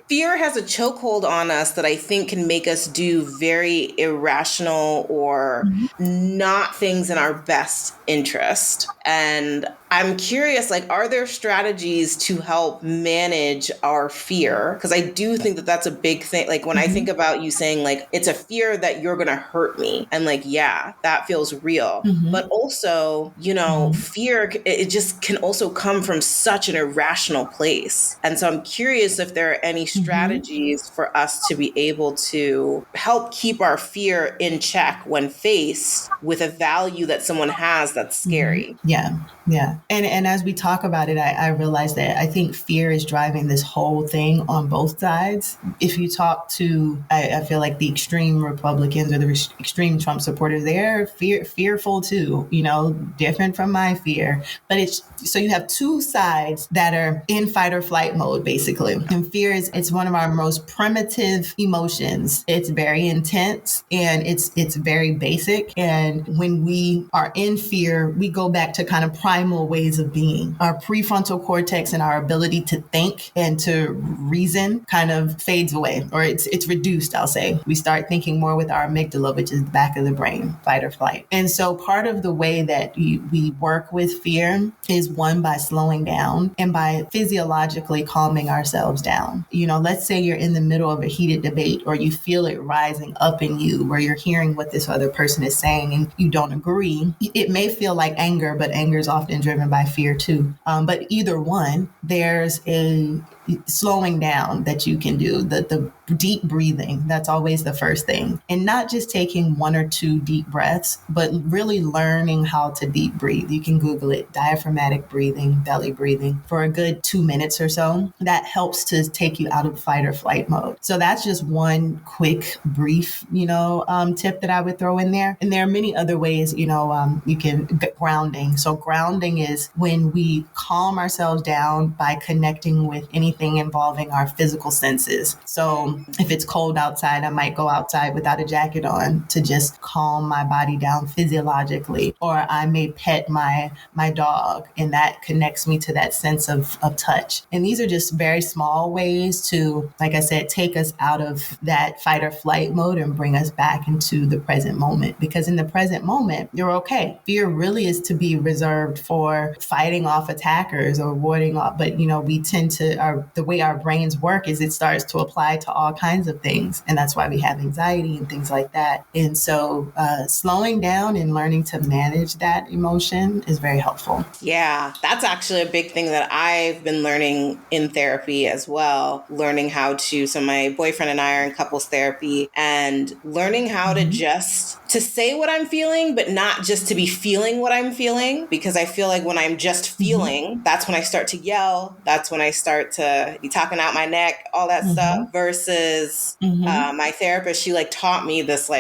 fear has a chokehold on us that I think can make us do very irrational or not things in our best interest. And I'm curious, like, are there strategies to help manage our fear? Because I do think that that's a big thing. Like, when I think about you saying, like, it's a fear that you're going to hurt me. And, like, yeah, that feels real. But also, you know, fear, it just can also come from such an irrational place. And so I'm curious if there are any strategies for us to be able to help keep our fear in check when faced with a value that someone has that's scary. Yeah. Yeah. And as we talk about it, I realize that I think fear is driving this whole thing on both sides. If you talk to, I feel like the extreme Republicans or the extreme Trump supporters, they're fearful too, you know, different from my fear. But it's, so you have two sides that are in fight or flight mode, basically. And fear it's one of our most primitive emotions. It's very intense and it's very basic. And when we are in fear, we go back to kind of primal ways of being. Our prefrontal cortex and our ability to think and to reason kind of fades away, or it's reduced, I'll say. We start thinking more with our amygdala, which is the back of the brain, fight or flight. And so part of the way that we work with fear is one, by slowing down and by physiologically calming ourselves down. You know, let's say you're in the middle of a heated debate or you feel it rising up in you where you're hearing what this other person is saying and you don't agree. It may feel like anger, but anger is often driven by fear too. But either one, there's a slowing down that you can do, the deep breathing. That's always the first thing. And not just taking one or two deep breaths, but really learning how to deep breathe. You can Google it, diaphragmatic breathing, belly breathing, for a good 2 minutes or so. That helps to take you out of fight or flight mode. So that's just one quick, brief, tip that I would throw in there. And there are many other ways, you can get grounding. So grounding is when we calm ourselves down by connecting with anything involving our physical senses. So if it's cold outside, I might go outside without a jacket on to just calm my body down physiologically. Or I may pet my dog, and that connects me to that sense of touch. And these are just very small ways to, like I said, take us out of that fight or flight mode and bring us back into the present moment. Because in the present moment, you're okay. Fear really is to be reserved for fighting off attackers or warding off. But, we tend to, the way our brains work is it starts to apply to all kinds of things. And that's why we have anxiety and things like that. And so slowing down and learning to manage that emotion is very helpful. Yeah, that's actually a big thing that I've been learning in therapy as well. Learning how to, so my boyfriend and I are in couples therapy, and learning how to just to say what I'm feeling, but not just to be feeling what I'm feeling, because I feel like when I'm just feeling, that's when I start to yell. That's when I start to be talking out my neck, all that stuff, versus my therapist, she taught me this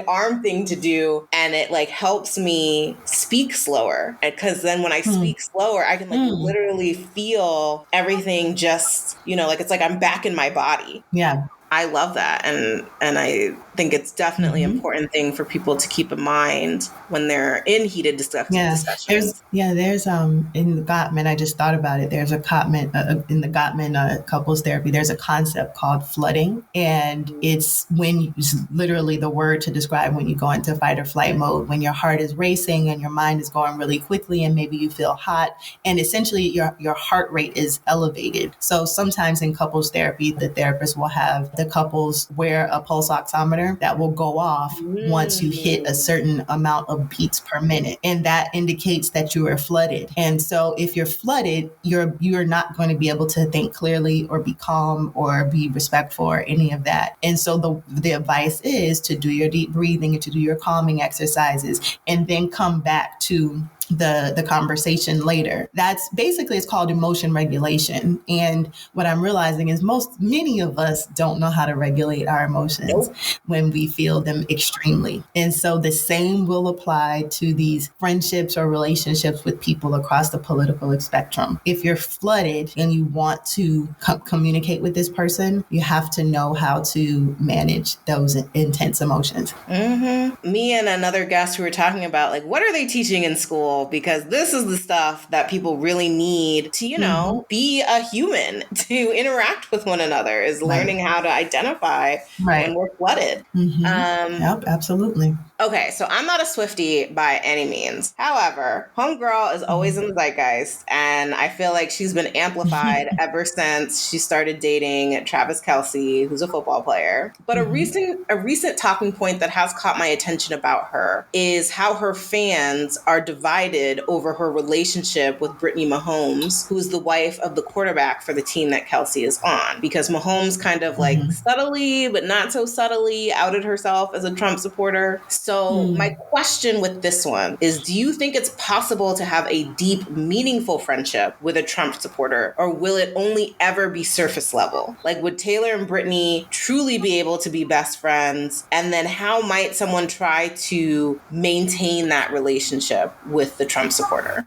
arm thing to do. And it helps me speak slower. Because then when I speak slower, I can literally feel everything just, it's like I'm back in my body. Yeah. I love that. And I think it's definitely an important thing for people to keep in mind when they're in heated discussions. There's in the Gottman, I just thought about it. There's a Gottman, in the Gottman couples therapy, there's a concept called flooding. And it's literally the word to describe when you go into fight or flight mode, when your heart is racing and your mind is going really quickly and maybe you feel hot. And essentially your heart rate is elevated. So sometimes in couples therapy, the therapist will have the couples wear a pulse oximeter that will go off once you hit a certain amount of beats per minute. And that indicates that you are flooded. And so if you're flooded, you're not going to be able to think clearly or be calm or be respectful or any of that. And so the advice is to do your deep breathing and to do your calming exercises and then come back to the conversation later. That's basically, it's called emotion regulation. And what I'm realizing is many of us don't know how to regulate our emotions when we feel them extremely. And so the same will apply to these friendships or relationships with people across the political spectrum. If you're flooded and you want to communicate with this person, you have to know how to manage those intense emotions. Me and another guest who were talking about, what are they teaching in school? Because this is the stuff that people really need to, be a human, to interact with one another, is learning how to identify when we're flooded. Yep, absolutely. Okay, so I'm not a Swiftie by any means. However, Homegirl is always in the zeitgeist, and I feel like she's been amplified ever since she started dating Travis Kelce, who's a football player. But a recent talking point that has caught my attention about her is how her fans are divided over her relationship with Brittany Mahomes, who's the wife of the quarterback for the team that Kelce is on. Because Mahomes kind of like subtly, but not so subtly, outed herself as a Trump supporter. So my question with this one is, do you think it's possible to have a deep, meaningful friendship with a Trump supporter, or will it only ever be surface level? Like, would Taylor and Brittany truly be able to be best friends? And then how might someone try to maintain that relationship with the Trump supporter?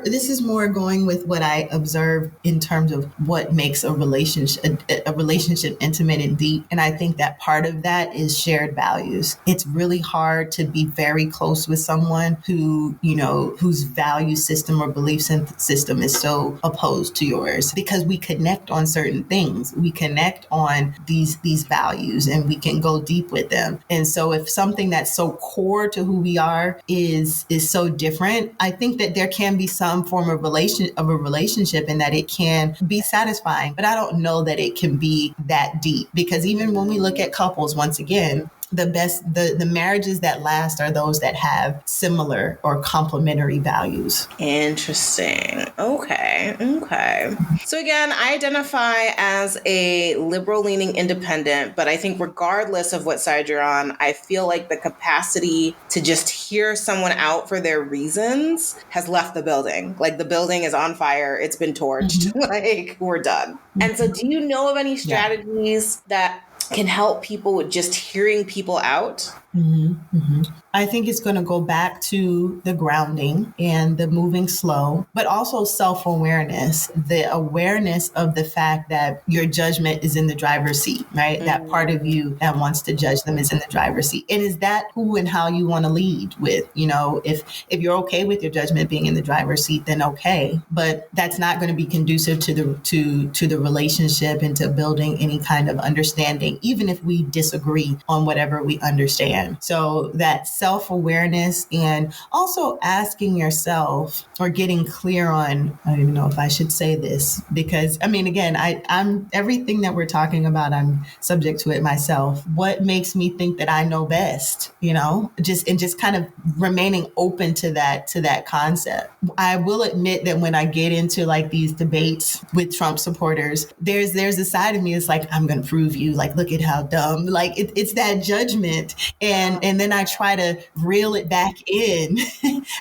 This is more going with what I observe in terms of what makes a relationship intimate and deep. And I think that part of that is shared values. It's really hard to be very close with someone whose value system or belief system is so opposed to yours, because we connect on certain things. We connect on these values, and we can go deep with them. And so if something that's so core to who we are is so different, I think that there can be some form of a relationship, and that it can be satisfying. But I don't know that it can be that deep, because even when we look at couples, once again, the marriages that last are those that have similar or complementary values. Interesting. Okay. So again, I identify as a liberal-leaning independent, but I think regardless of what side you're on, I feel like the capacity to just hear someone out for their reasons has left the building. Like, the building is on fire. It's been torched. Like, we're done. And so do you know of any strategies that can help people with just hearing people out? I think it's going to go back to the grounding and the moving slow, but also self-awareness, the awareness of the fact that your judgment is in the driver's seat, right? That part of you that wants to judge them is in the driver's seat. And is that who and how you want to lead with? If you're okay with your judgment being in the driver's seat, then okay. But that's not going to be conducive to the relationship and to building any kind of understanding, even if we disagree on whatever we understand. So that self-awareness, and also asking yourself or getting clear on, I don't even know if I should say this, because again, I'm everything that we're talking about, I'm subject to it myself. What makes me think that I know best, just kind of remaining open to that concept. I will admit that when I get into like these debates with Trump supporters, there's a side of me that's like, I'm going to prove you, like, look at how dumb, like it's that judgment. And then I try to reel it back in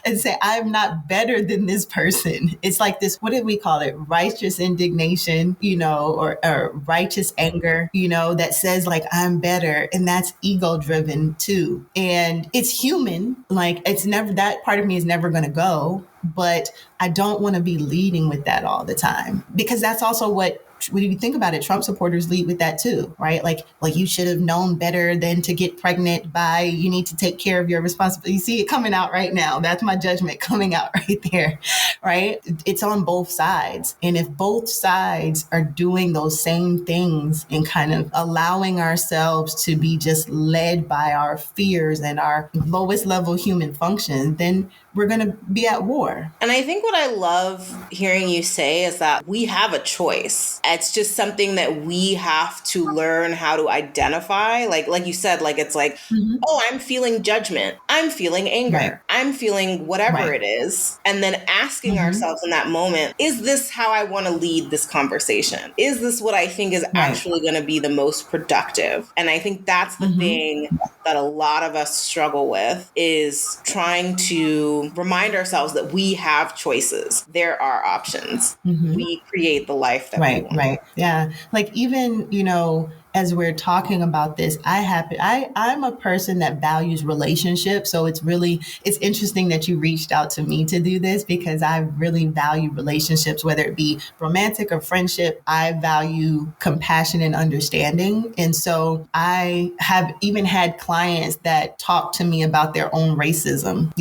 and say, I'm not better than this person. It's like this, what did we call it? Righteous indignation, or righteous anger, that says like, I'm better. And that's ego driven too. And it's human. Like, it's never, that part of me is never going to go, but I don't want to be leading with that all the time, because that's also what, when you think about it, Trump supporters lead with that too, right? Like you should have known better than to get pregnant by, you need to take care of your responsibility. You see it coming out right now. That's my judgment coming out right there, right? It's on both sides. And if both sides are doing those same things and kind of allowing ourselves to be just led by our fears and our lowest level human function, then we're going to be at war. And I think what I love hearing you say is that we have a choice. It's just something that we have to learn how to identify. Like you said, like, it's like, oh, I'm feeling judgment. I'm feeling anger. Right. I'm feeling whatever it is. And then asking ourselves in that moment, is this how I want to lead this conversation? Is this what I think is actually going to be the most productive? And I think that's the thing that a lot of us struggle with, is trying to remind ourselves that we have choices. There are options. We create the life that we want. Right. Yeah. Like, even, as we're talking about this, I'm a person that values relationships. So it's interesting that you reached out to me to do this, because I really value relationships, whether it be romantic or friendship. I value compassion and understanding. And so I have even had clients that talk to me about their own racism,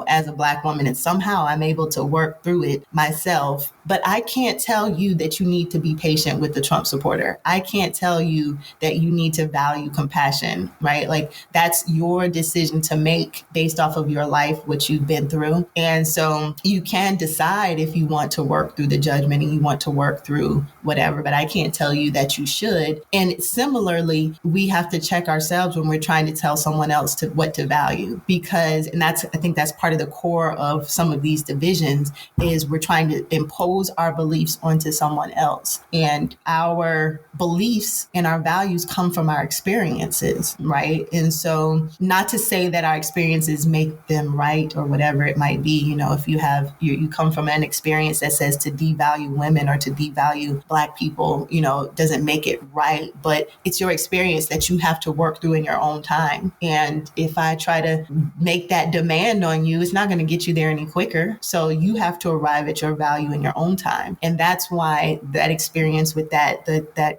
as a Black woman, and somehow I'm able to work through it myself. But I can't tell you that you need to be patient with the Trump supporter. I can't tell you that you need to value compassion, right? Like that's your decision to make based off of your life, what you've been through. And so you can decide if you want to work through the judgment and you want to work through whatever, but I can't tell you that you should. And similarly, we have to check ourselves when we're trying to tell someone else to what to value, because, and that's, I think that's part of the core of some of these divisions, is we're trying to impose our beliefs onto someone else. And our beliefs and our values come from our experiences, right? And so not to say that our experiences make them right or whatever it might be. You know, if you have, you come from an experience that says to devalue women or to devalue Black people, you know, doesn't make it right, but it's your experience that you have to work through in your own time. And if I try to make that demand on you, it's not going to get you there any quicker. So you have to arrive at your value in your own time. And that's why that experience with that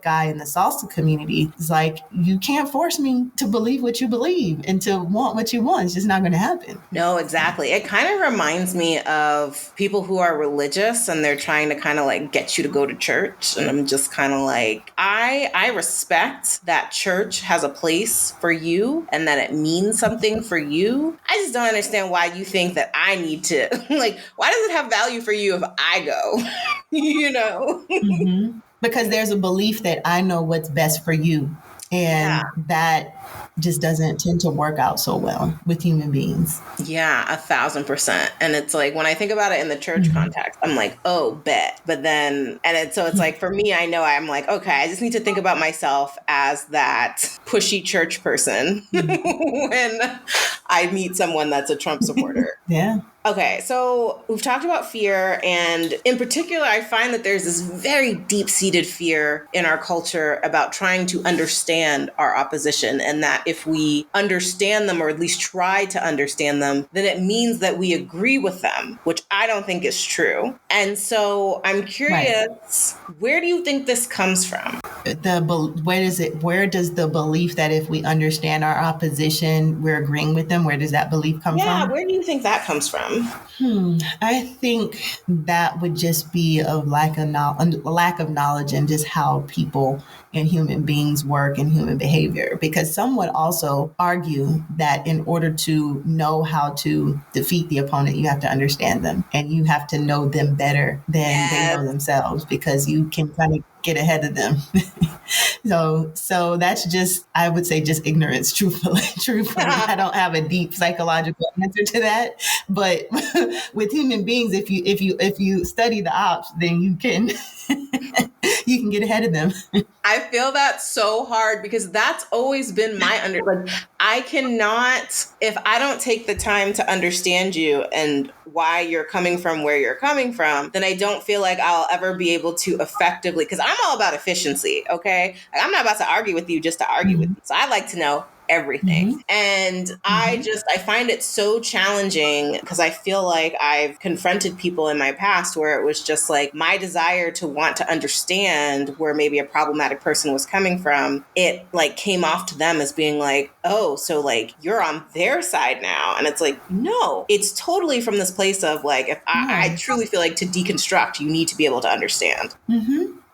guy in the salsa community is like, you can't force me to believe what you believe and to want what you want. It's just not going to happen. No, exactly. It kind of reminds me of people who are religious and they're trying to kind of like get you to go to church. And I'm just kind of like, I respect that church has a place for you and that it means something for you. I just don't understand why you think that I need to, like, why does it have value for you if I go, you know? Mm-hmm. Because there's a belief that I know what's best for you. And that just doesn't tend to work out so well with human beings. Yeah, 1,000%. And it's like, when I think about it in the church context, I'm like, oh, bet. But then, so it's like, for me, I know I'm like, okay, I just need to think about myself as that pushy church person when I meet someone that's a Trump supporter. Yeah. Okay, so we've talked about fear, and in particular, I find that there's this very deep-seated fear in our culture about trying to understand our opposition, and that if we understand them, or at least try to understand them, then it means that we agree with them, which I don't think is true. And so I'm curious, where do you think this comes from? Where does the belief that if we understand our opposition, we're agreeing with them, where does that belief come from? Yeah, where do you think that comes from? I think that would just be a lack of knowledge and just how people and human beings work and human behavior. Because some would also argue that in order to know how to defeat the opponent, you have to understand them and you have to know them better than they know themselves, because you can kind of get ahead of them. So that's just, I would say, just ignorance, truthfully. I don't have a deep psychological answer to that. But with human beings, if you study the ops, then you can you can get ahead of them. I feel that so hard, because that's always been my I cannot, if I don't take the time to understand you and why you're coming from where you're coming from, then I don't feel like I'll ever be able to effectively, because I'm all about efficiency, okay? Like, I'm not about to argue with you just to argue with you. So I like to know everything. And I find it so challenging, because I feel like I've confronted people in my past where it was just like my desire to want to understand where maybe a problematic person was coming from. It like came off to them as being like, oh, so like you're on their side now. And it's like, no, it's totally from this place of like, if I truly feel like to deconstruct, you need to be able to understand.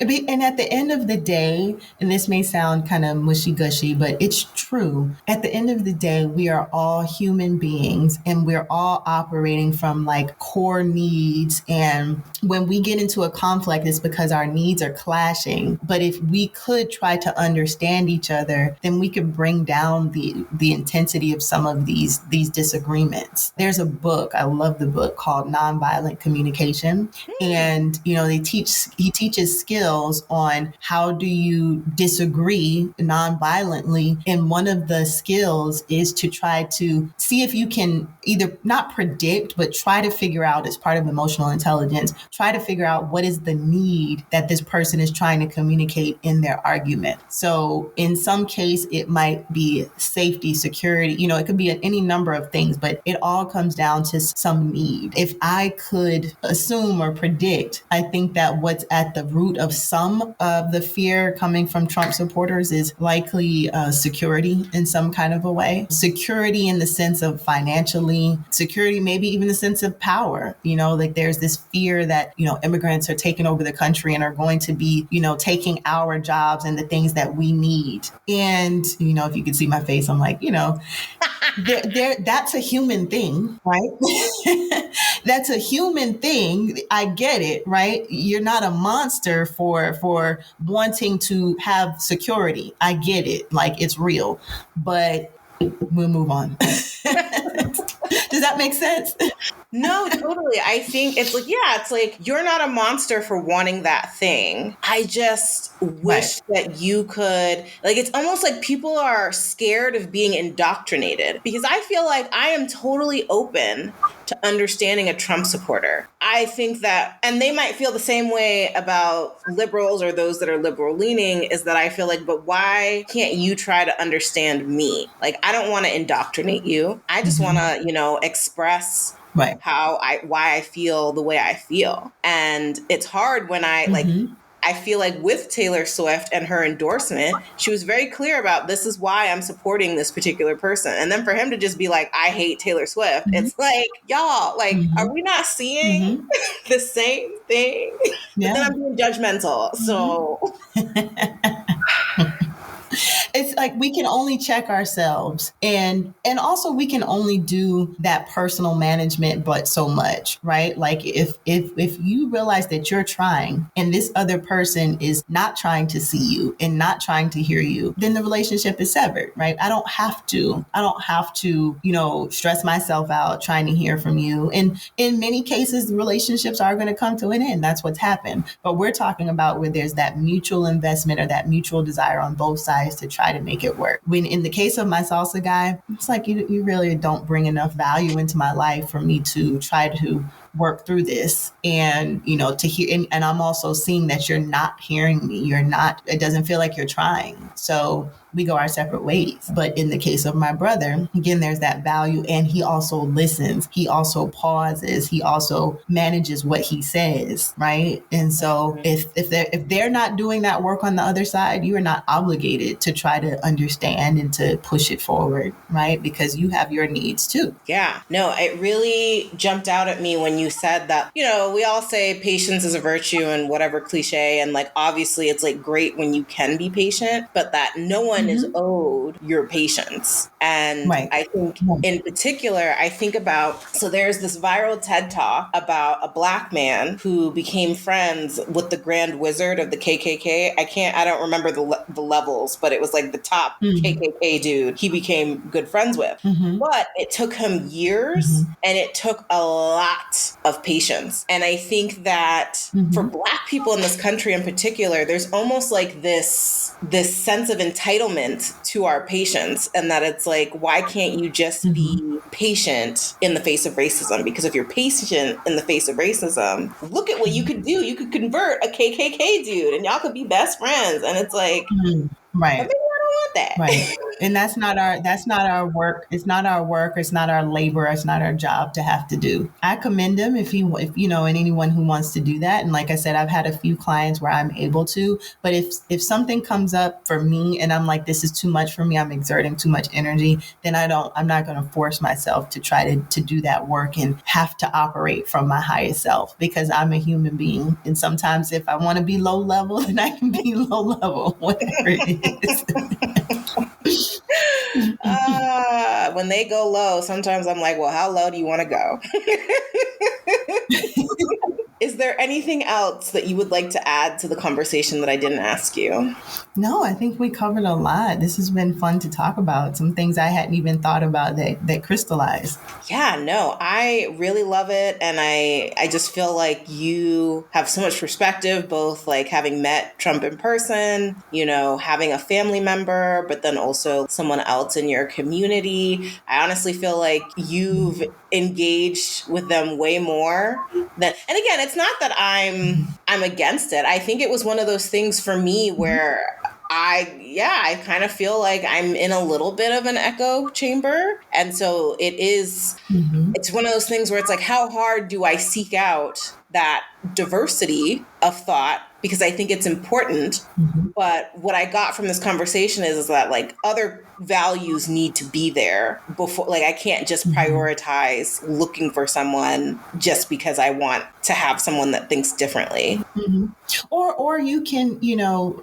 And at the end of the day, and this may sound kind of mushy-gushy, but it's true. At the end of the day, we are all human beings and we're all operating from like core needs. And when we get into a conflict, it's because our needs are clashing. But if we could try to understand each other, then we could bring down the intensity of some of these disagreements. There's a book, I love the book, called Nonviolent Communication. And, you know, he teaches skills on how do you disagree non-violently. And one of the skills is to try to see if you can either not predict, but try to figure out, as part of emotional intelligence, try to figure out what is the need that this person is trying to communicate in their argument. So in some case, it might be safety, security, you know, it could be any number of things, but it all comes down to some need. If I could assume or predict, I think that what's at the root of some of the fear coming from Trump supporters is likely security in some kind of a way. Security in the sense of financially, security, maybe even the sense of power. Like there's this fear that, immigrants are taking over the country and are going to be, taking our jobs and the things that we need. And, if you could see my face, I'm like, that's a human thing, right? That's a human thing. I get it, right? You're not a monster for wanting to have security. I get it. Like, it's real. But we'll move on. Does that make sense? No, totally. I think it's like you're not a monster for wanting that thing. I just wish that you could, it's almost like people are scared of being indoctrinated, because I feel like I am totally open to understanding a Trump supporter. I think that, and they might feel the same way about liberals or those that are liberal leaning, is that I feel like, but why can't you try to understand me? Like, I don't want to indoctrinate you. I just want to, express why I feel the way I feel. And it's hard when I feel like with Taylor Swift and her endorsement, she was very clear about, this is why I'm supporting this particular person. And then for him to just be like, I hate Taylor Swift. It's like, y'all, are we not seeing the same thing? Yeah. But then I'm being judgmental. So it's like we can only check ourselves, and also we can only do that personal management, but so much, right? Like if you realize that you're trying and this other person is not trying to see you and not trying to hear you, then the relationship is severed, right? I don't have to, stress myself out trying to hear from you. And in many cases, the relationships are going to come to an end. That's what's happened. But we're talking about where there's that mutual investment or that mutual desire on both sides to try to make it work. When in the case of my salsa guy, it's like you really don't bring enough value into my life for me to try to work through this, and to hear, and I'm also seeing that you're not hearing me. It doesn't feel like you're trying. So we go our separate ways. But in the case of my brother, again, there's that value, and he also listens. He also pauses. He also manages what he says, right? And so if they're not doing that work on the other side, you are not obligated to try to understand and to push it forward, right? Because you have your needs too. Yeah, no, it really jumped out at me when you said that, we all say patience is a virtue and whatever cliche. And obviously it's great when you can be patient, but that no one is owed your patience. And I think in particular, I think about, so there's this viral TED Talk about a Black man who became friends with the Grand Wizard of the KKK. I don't remember the levels, but it was the top KKK dude he became good friends with. But it took him years and it took a lot of patience. And I think that for Black people in this country in particular, there's almost this sense of entitlement to our patience, and that it's why can't you just be patient in the face of racism? Because if you're patient in the face of racism, look at what you could do. You could convert a KKK dude and y'all could be best friends. And it's right. Maybe I don't want that. Right. And that's not our work. It's not our work. It's not our labor. It's not our job to have to do. I commend him if and anyone who wants to do that. And like I said, I've had a few clients where I'm able to, but if something comes up for me and I'm like, this is too much for me, I'm exerting too much energy, then I'm not going to force myself to try to do that work and have to operate from my highest self, because I'm a human being. And sometimes if I want to be low level, then I can be low level, whatever it is. When they go low, sometimes I'm like, well, how low do you want to go? Is there anything else that you would like to add to the conversation that I didn't ask you? No, I think we covered a lot. This has been fun to talk about. Some things I hadn't even thought about that crystallized. Yeah, no, I really love it. And I just feel like you have so much perspective, both having met Trump in person, having a family member, but then also someone else in your community. I honestly feel like you've engaged with them way more than, and again, it's not that I'm against it. I think it was one of those things for me where I kind of feel like I'm in a little bit of an echo chamber. And so it's one of those things where it's how hard do I seek out that diversity of thought because I think it's important. Mm-hmm. But what I got from this conversation is that like other values need to be there before, like I can't just prioritize looking for someone just because I want to have someone that thinks differently. Mm-hmm. Or you can,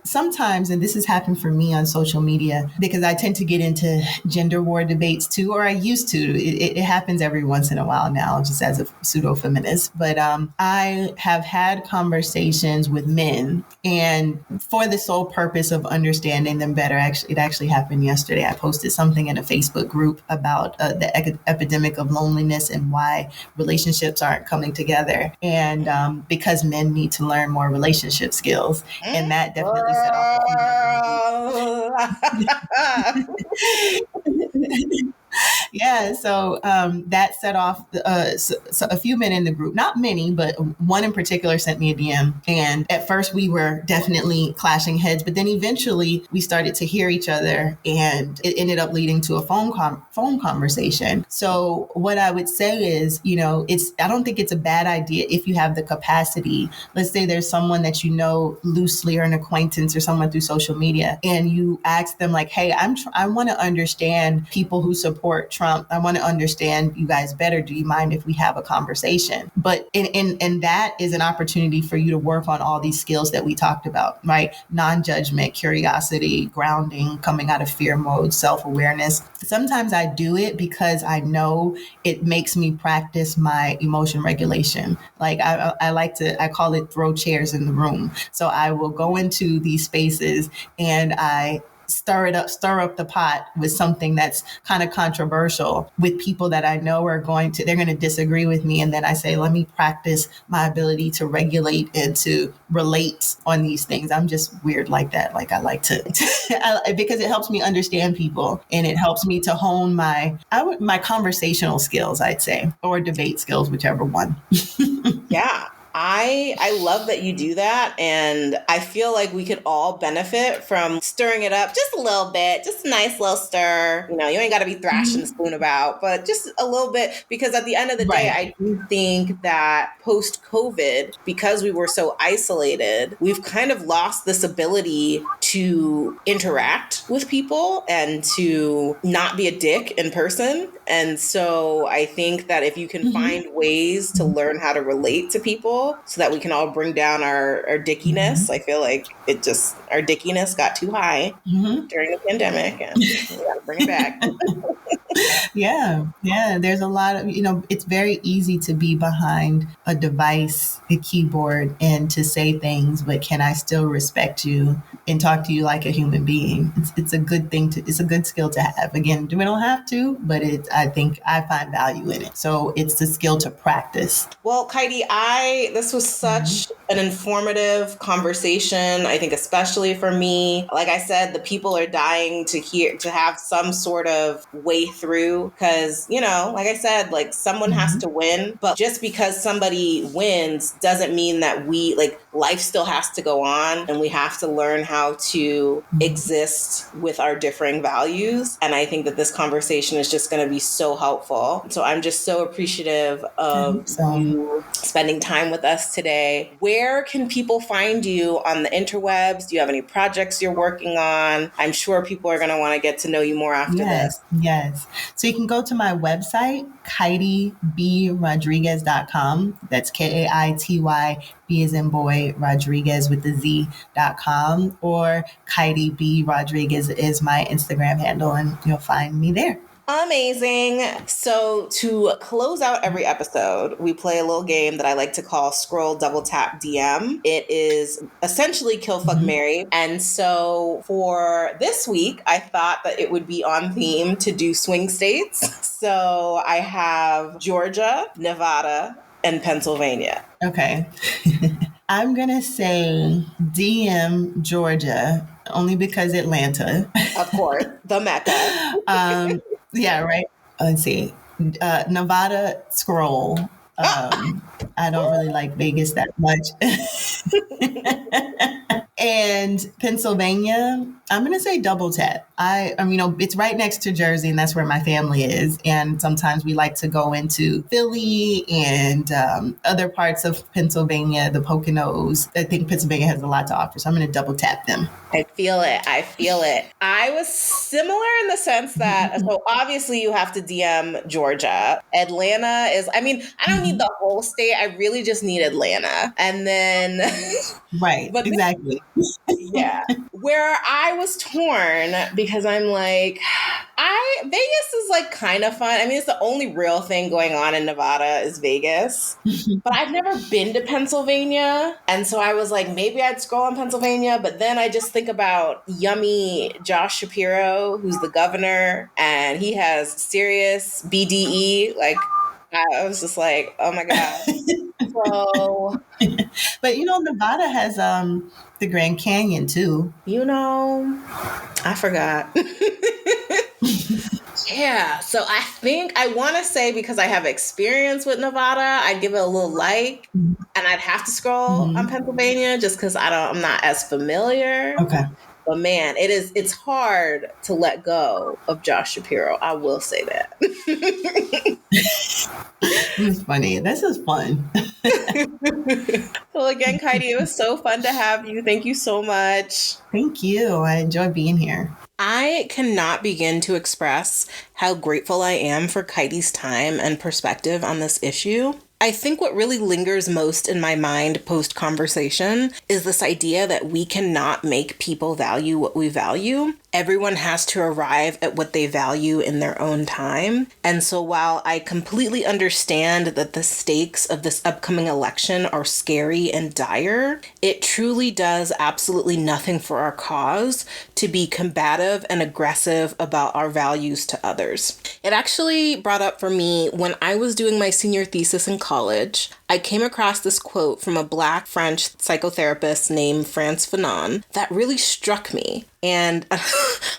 sometimes, and this has happened for me on social media because I tend to get into gender war debates too, or I used to. It happens every once in a while now, just as a pseudo feminist. But I have had conversations with men, and for the sole purpose of understanding them better. Actually, it actually happened yesterday. I posted something in a Facebook group about the epidemic of loneliness and why relationships aren't coming together, and because men need to learn more relationship skills, and that definitely set off yeah, so that set off so a few men in the group, not many, but one in particular sent me a DM. And at first we were definitely clashing heads, but then eventually we started to hear each other, and it ended up leading to a phone conversation. So what I would say is, I don't think it's a bad idea if you have the capacity. Let's say there's someone that you know loosely, or an acquaintance, or someone through social media, and you ask them like, hey, I want to understand people who support Trump. I want to understand you guys better. Do you mind if we have a conversation? But and that is an opportunity for you to work on all these skills that we talked about, right? Non-judgment, curiosity, grounding, coming out of fear mode, self-awareness. Sometimes I do it because I know it makes me practice my emotion regulation. Like I call it throw chairs in the room. So I will go into these spaces and I stir up the pot with something that's kind of controversial with people that I know they're going to disagree with me. And then I say, let me practice my ability to regulate and to relate on these things. I'm just weird like that. Like I like to, because it helps me understand people, and it helps me to hone my conversational skills, I'd say, or debate skills, whichever one. Yeah. I love that you do that, and I feel like we could all benefit from stirring it up just a little bit, just a nice little stir. You ain't got to be thrashing the spoon about, but just a little bit, because at the end of the day, I do think that post-COVID, because we were so isolated, we've kind of lost this ability to interact with people and to not be a dick in person. And so I think that if you can find ways to learn how to relate to people so that we can all bring down our dickiness, I feel like our dickiness got too high during the pandemic, and we got to bring it back. Yeah. There's a lot of, it's very easy to be behind a device, a keyboard, and to say things, but can I still respect you and talk to you like a human being? It's a good thing it's a good skill to have. Again, we don't have to, but I think I find value in it. So it's the skill to practice. Well, Kaity, this was such an informative conversation. I think especially for me, like I said, the people are dying to have some sort of way through, because, like I said, like someone has to win, but just because somebody wins doesn't mean that life still has to go on, and we have to learn how to exist with our differing values. And I think that this conversation is just going to be so helpful. So I'm just so appreciative of you spending time with us today. Where can people find you on the interwebs? Do you have any projects you're working on? I'm sure people are going to want to get to know you more after this. Yes. So you can go to my website, KaityBRodriguez.com. That's KAITY, B as in boy, Rodriguez with the Z.com, or Kaity B. Rodriguez is my Instagram handle, and you'll find me there. Amazing. So to close out every episode, we play a little game that I like to call Scroll Double Tap DM. It is essentially Kill Fuck Marry. And so for this week, I thought that it would be on theme to do swing states. So I have Georgia, Nevada, and Pennsylvania. Okay. I'm going to say DM Georgia, only because Atlanta. Of course, the Mecca. Yeah, right. Let's see. Nevada, scroll. I don't really like Vegas that much. And Pennsylvania, I'm going to say double tap. It's right next to Jersey, and that's where my family is. And sometimes we like to go into Philly and other parts of Pennsylvania, the Poconos. I think Pennsylvania has a lot to offer, so I'm going to double tap them. I feel it. I was similar in the sense that, so obviously you have to DM Georgia. Atlanta is, I don't need the whole state. I really just need Atlanta. And then... Right, exactly. Yeah. Where I was torn because I'm like, Vegas is like kind of fun. It's the only real thing going on in Nevada is Vegas. But I've never been to Pennsylvania. And so I was like, maybe I'd scroll on Pennsylvania. But then I just think about yummy Josh Shapiro, who's the governor, and he has serious BDE. Like, I was just like, oh my God. So, but Nevada has the Grand Canyon too. I forgot. Yeah, so I think I want to say, because I have experience with Nevada, I'd give it a little like, and I'd have to scroll on Pennsylvania just because I'm not as familiar. Okay. But man, it's hard to let go of Josh Shapiro. I will say that. It's funny. This is fun. Well, again, Kaity, it was so fun to have you. Thank you so much. Thank you. I enjoy being here. I cannot begin to express how grateful I am for Kaity's time and perspective on this issue. I think what really lingers most in my mind post-conversation is this idea that we cannot make people value what we value. Everyone has to arrive at what they value in their own time. And so while I completely understand that the stakes of this upcoming election are scary and dire, it truly does absolutely nothing for our cause to be combative and aggressive about our values to others. It actually brought up for me when I was doing my senior thesis in college, I came across this quote from a Black French psychotherapist named France Fanon that really struck me. And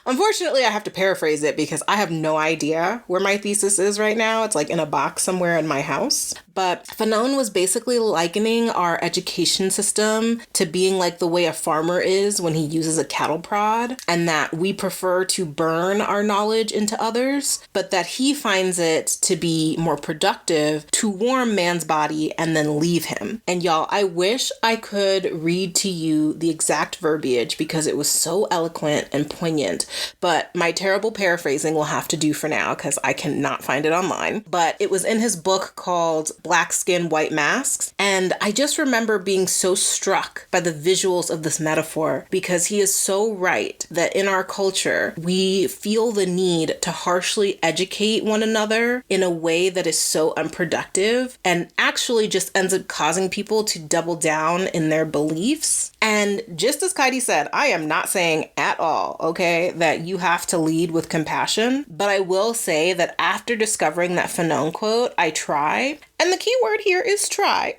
unfortunately, I have to paraphrase it because I have no idea where my thesis is right now. It's like in a box somewhere in my house. But Fanon was basically likening our education system to being like the way a farmer is when he uses a cattle prod, and that we prefer to burn our knowledge into others, but that he finds it to be more productive to warm man's body and then leave him. And y'all, I wish I could read to you the exact verbiage because it was so eloquent and poignant, but my terrible paraphrasing will have to do for now because I cannot find it online. But it was in his book called Black Skin, White Masks. And I just remember being so struck by the visuals of this metaphor because he is so right that in our culture, we feel the need to harshly educate one another in a way that is so unproductive and actually just ends up causing people to double down in their beliefs. And just as Kaity said, I am not saying at all, okay, that you have to lead with compassion. But I will say that after discovering that Fanon quote, I try, and the key word here is try,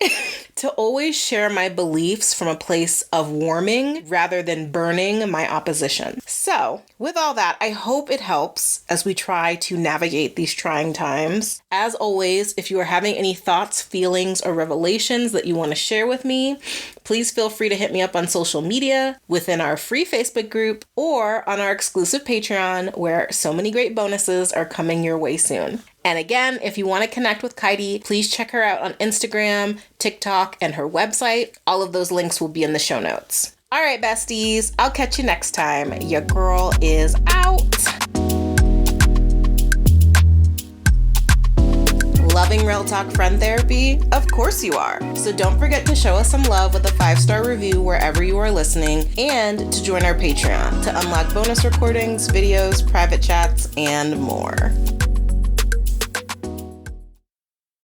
to always share my beliefs from a place of warming rather than burning my opposition. So, with all that, I hope it helps as we try to navigate these trying times. As always, if you are having any thoughts, feelings, or revelations that you want to share with me, please feel free to hit me up on social media, within our free Facebook group, or on our exclusive Patreon, where so many great bonuses are coming your way soon. And again, if you want to connect with Kaity, please check her out on Instagram, TikTok, and her website. All of those links will be in the show notes. All right, besties, I'll catch you next time. Your girl is out. Loving Real Talk Friend Therapy? Of course you are. So don't forget to show us some love with a 5-star review wherever you are listening, and to join our Patreon to unlock bonus recordings, videos, private chats, and more.